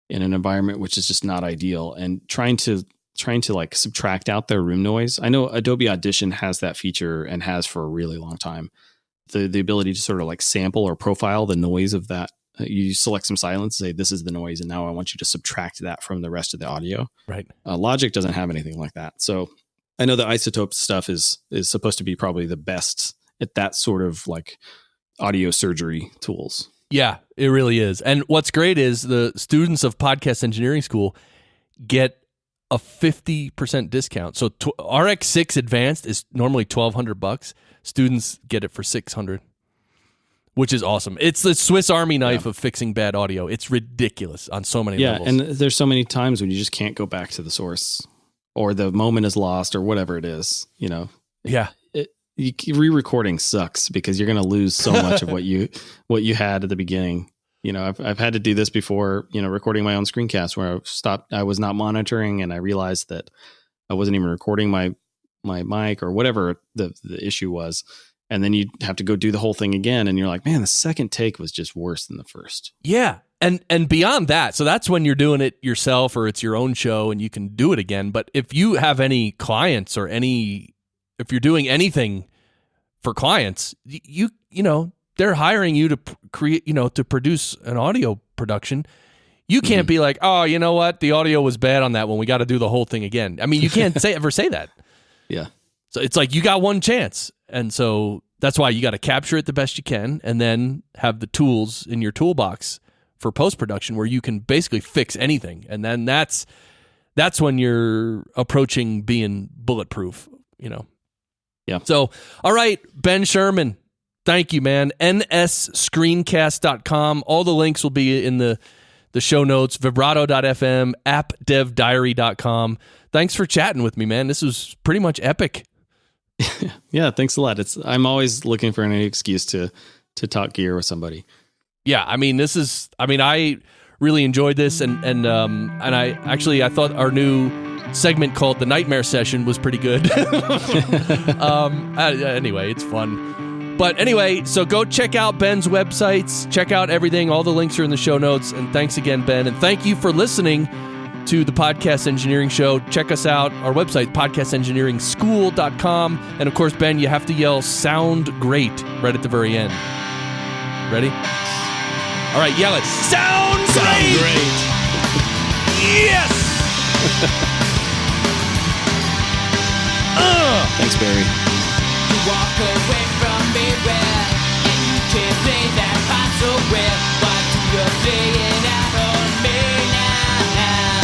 in an environment which is just not ideal, and trying to like subtract out their room noise. I know Adobe Audition has that feature and has for a really long time. The ability to sort of like sample or profile the noise of that. You select some silence, say this is the noise, and now I want you to subtract that from the rest of the audio. Right. Logic doesn't have anything like that. So I know the Isotope stuff is supposed to be probably the best at that sort of like audio surgery tools. Yeah, it really is. And what's great is the students of Podcast Engineering School get a 50% discount. So RX6 Advanced is normally $1,200. Students get it for $600, which is awesome. It's the Swiss Army knife of fixing bad audio. It's ridiculous on so many levels. Yeah, and there's so many times when you just can't go back to the source, or the moment is lost, or whatever it is. Yeah. Re-recording sucks because you're going to lose so much of what you had at the beginning. I've had to do this before, recording my own screencast where I was not monitoring, and I realized that I wasn't even recording my mic or whatever the issue was. And then you have to go do the whole thing again. And you're like, man, the second take was just worse than the first. Yeah. And beyond that, so that's when you're doing it yourself or it's your own show and you can do it again. But if you have any clients or if you're doing anything for clients, they're hiring you to create, to produce an audio production. You can't be like, oh, you know what? The audio was bad on that one. We got to do the whole thing again. I mean, you can't ever say that. Yeah. So it's like you got one chance. And so that's why you got to capture it the best you can and then have the tools in your toolbox for post-production where you can basically fix anything. And then that's when you're approaching being bulletproof, Yeah. So, all right, Ben Scheirman, thank you, man. nsscreencast.com. All the links will be in the show notes, vibrato.fm, appdevdiary.com. Thanks for chatting with me, man. This was pretty much epic. Yeah, thanks a lot. I'm always looking for any excuse to talk gear with somebody. Yeah, I mean, I really enjoyed this, and I thought our new segment called the Nightmare Session was pretty good. Anyway, it's fun. But anyway, so go check out Ben's websites, check out everything. All the links are in the show notes. And thanks again, Ben. And thank you for listening to the Podcast Engineering Show. Check us out, our website, podcastengineeringschool.com. And of course, Ben, you have to yell "sound great" right at the very end. Ready? All right, yell it. Sound great! Yes! Thanks, Barry. You walk away from me well, and you can't play that part so well. Why do you play it out on me now?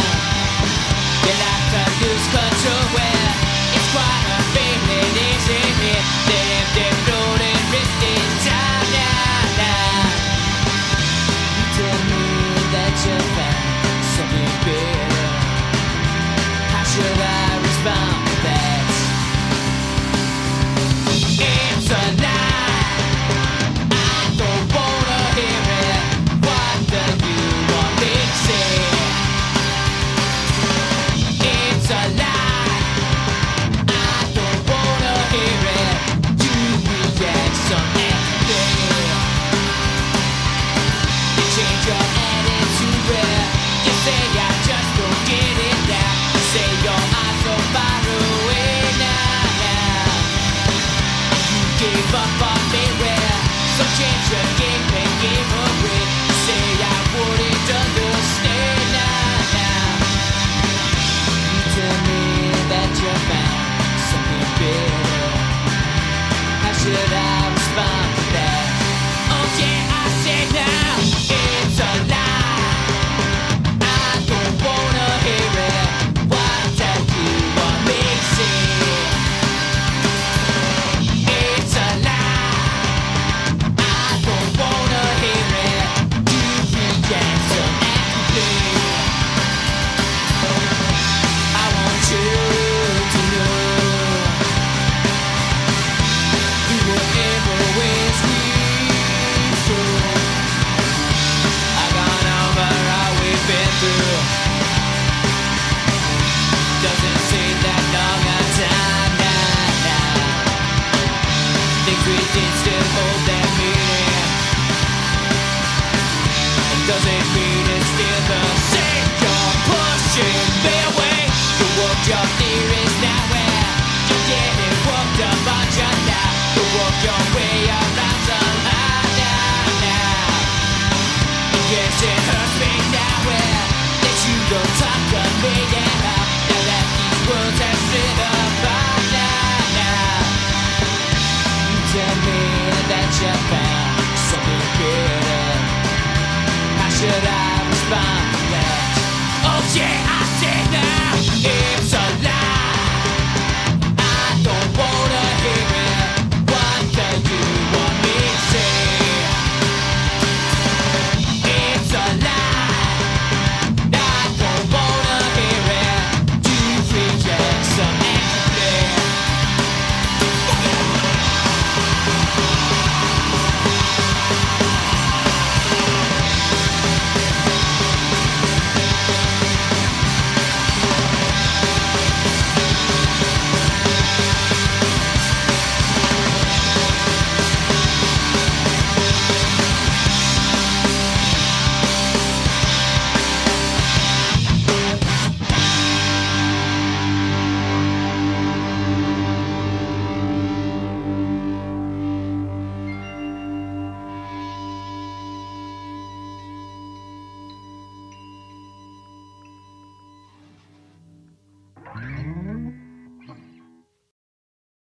You like to lose control well. It's quite a feeling, isn't it? They're floating, drifting down now. You tell me that you found something better. How should I respond to that? It's a lie. I don't wanna hear it. doesn't mean it's still the same. You're pushing me away. You work your theories now where you're getting worked up on your now. You work your way up.